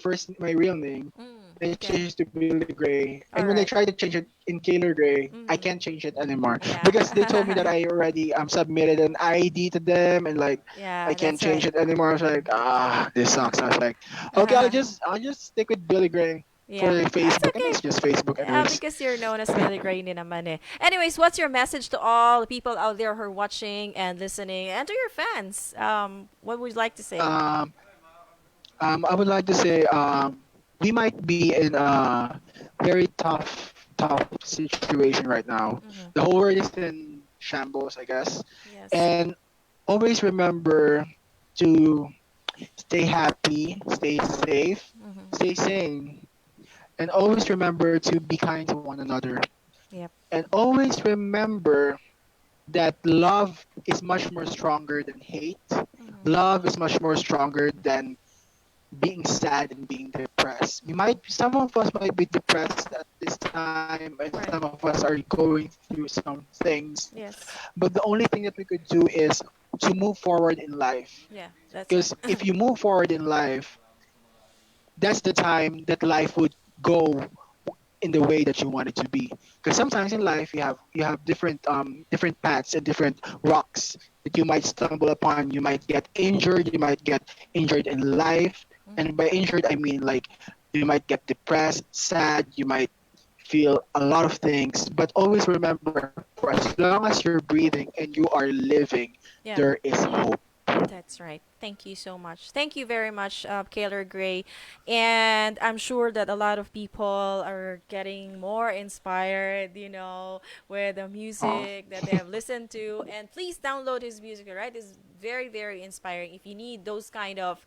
real name. I Okay. changed to Billy Gray, and All when I right. tried to change it in Kaeler Gray, I Mm-hmm. can't change it anymore because they told me that Yeah. I already submitted an ID to them, and like I Yeah, can't that's change right. it anymore. I was like, this sucks. I was like, okay, I'll just stick with Billy Gray for Yeah, that's Facebook, and okay. it's just Facebook Yeah, anyways. because you're known as Billy Gray din naman eh. Anyways, what's your message to all the people out there who are watching and listening and to your fans? What would you like to say? Um, I would like to say we might be in a very tough situation right now. Mm-hmm. The whole world is in shambles, I guess. Yes. And always remember to stay happy, stay safe, Mm-hmm. stay sane, and always remember to be kind to one another. Yep. And always remember that love is much more stronger than hate. Mm-hmm. Love is much more stronger than being sad and being depressed. Some of us might be depressed at this time, and some Right. of us are going through some things. Yes. But the only thing that we could do is to move forward in life. Yeah, that's Because right. if you move forward in life, that's the time that life would go in the way that you want it to be. Because sometimes in life you have different paths and different rocks that you might stumble upon. You might get injured. You might get injured in life, and by injured I mean like you might get depressed, sad. You might feel a lot of things. But always remember, for as long as you're breathing and you are living, Yeah. there is hope. That's right. Thank you so much. Thank you very much, Kaylor Gray. And I'm sure that a lot of people are getting more inspired, with the Oh, music that they have listened to. And please download his music, all right? It's very, very inspiring. If you need those kind of,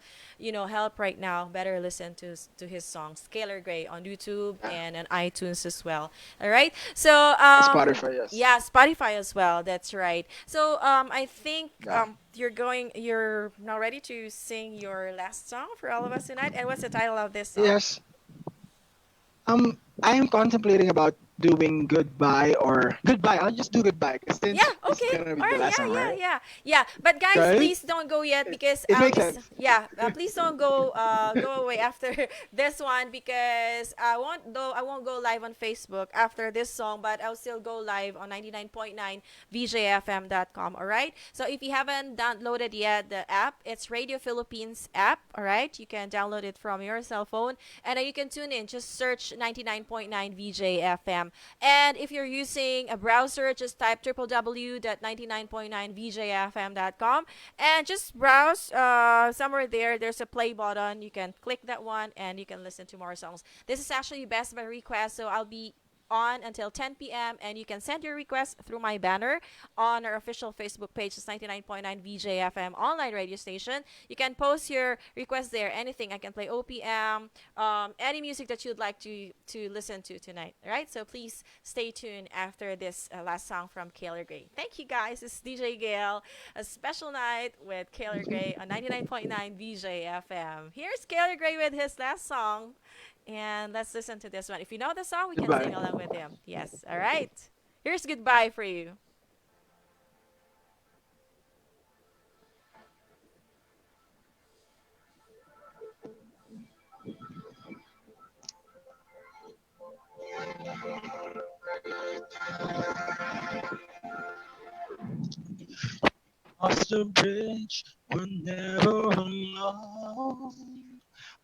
help right now, better listen to his songs. Kaylor Gray on YouTube yeah. and on iTunes as well. All right? So, Spotify, yes. yeah, Spotify as well. That's right. So, I think Yeah. you're now ready to sing your last song for all of us tonight. And what's the title of this song? Yes. I am contemplating about doing goodbye or goodbye. I'll just do goodbye because Yeah, since this is okay. gonna be All the right, last yeah, song, yeah, right? yeah. Yeah, but guys, Right? please don't go yet because It makes this sense. yeah, please don't go away after this one because I won't go live on Facebook after this song, but I'll still go live on 99.9 vjfm.com, all right? So if you haven't downloaded yet the app, it's Radio Philippines app, all right? You can download it from your cell phone and you can tune in. Just search 99.9 VJFM. And if you're using a browser, just type www.99.9vjfm.com and just browse somewhere there. There's a play button. You can click that one and you can listen to more songs. This is actually best by request, so I'll be on until 10 p.m. and you can send your request through my banner on our official Facebook page. It's 99.9 VJFM online radio station. You can post your request there. Anything. I can play OPM, any music that you'd like to listen to tonight. All right. So please stay tuned after this last song from Kaeler Gray. Thank you guys. It's DJ Gail. A special night with Kaeler Gray on 99.9 VJFM. Here's Kaeler Gray with his last song. And let's listen to this one. If you know the song, we can Goodbye. sing along with him. Yes. All right. Here's Goodbye for you. Across the bridge, we're never alone.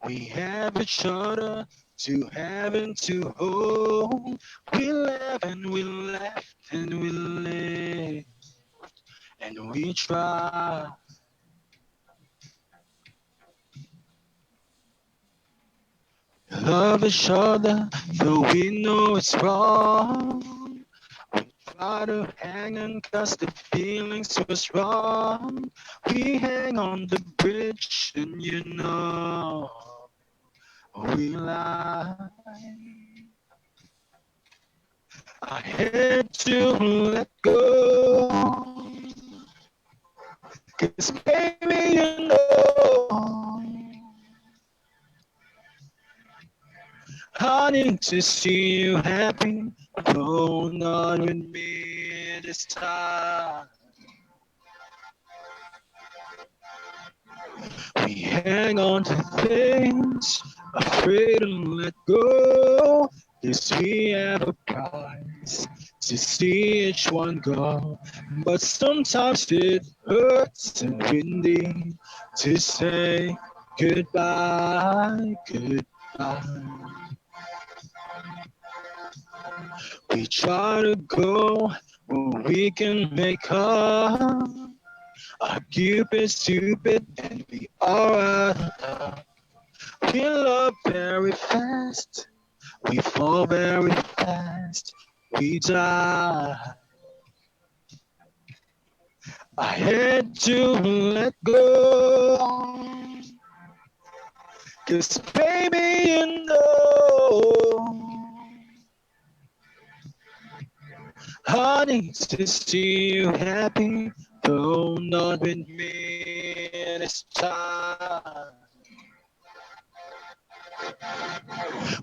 We have each other to have and to hold. We laugh and we laughed and we lived and we try. Love each other, though we know it's wrong. We try to hang on 'cause the feelings were strong. We hang on the bridge and we lie. I had to let go. 'Cause baby, I need to see you happy. Oh, not with me this time. We hang on to things, afraid to let go. 'Cause we have a price to see each one go. But sometimes it hurts and we need to say goodbye, goodbye. We try to go where we can make up. Our Cupid's stupid and we are out of love. We love very fast. We fall very fast. We die. I had to let go. 'Cause baby, I need to see you happy, though not with me this time.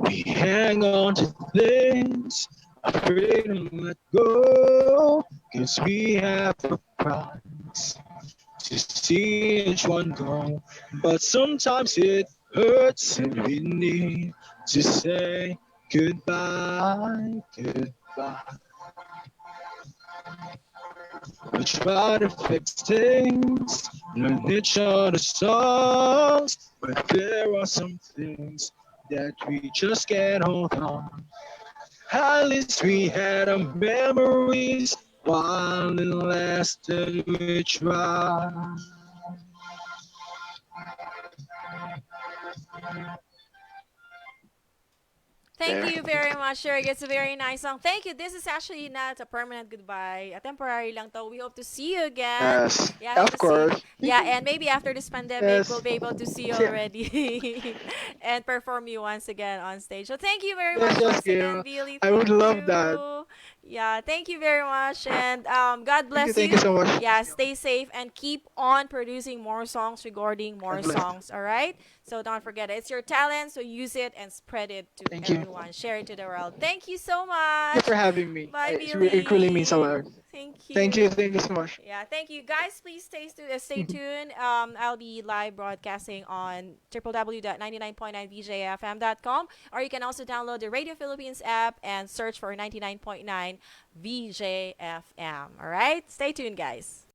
We hang on to things, afraid to let go, 'cause we have a price to see each one go. But sometimes it hurts and we need to say goodbye, goodbye. We try to fix things, learn each other's songs, but there are some things that we just can't hold on. At least we had our memories while it lasted. We tried. Thank There. you very much, Sherry. It's a very nice song. Thank you. This is actually not a permanent goodbye. A temporary lang to. We hope to see you again. Yes, Yeah, I hope of to see. course. Yeah, and maybe after this pandemic, we'll Yes. be able to see you Yeah. already and perform you once again on stage. So thank you very Yes, much yes, once again, Gail. Billy. I would Thank love that. you. Yeah, thank you very much, and God bless Thank you you. so much. Yeah, stay safe and keep on producing more songs, recording more God bless. songs. All right. So don't forget, it's your talent, so use it and spread it to Thank you. everyone. Share it to the world. Thank you so Thank you much. for having me. Bye, It really means a Billy. lot. Thank Thank you. you. Thank you so much. Yeah, thank you. Guys, please stay tuned. I'll be live broadcasting on www.99.9vjfm.com, or you can also download the Radio Philippines app and search for 99.9 VJFM. All right? Stay tuned, guys.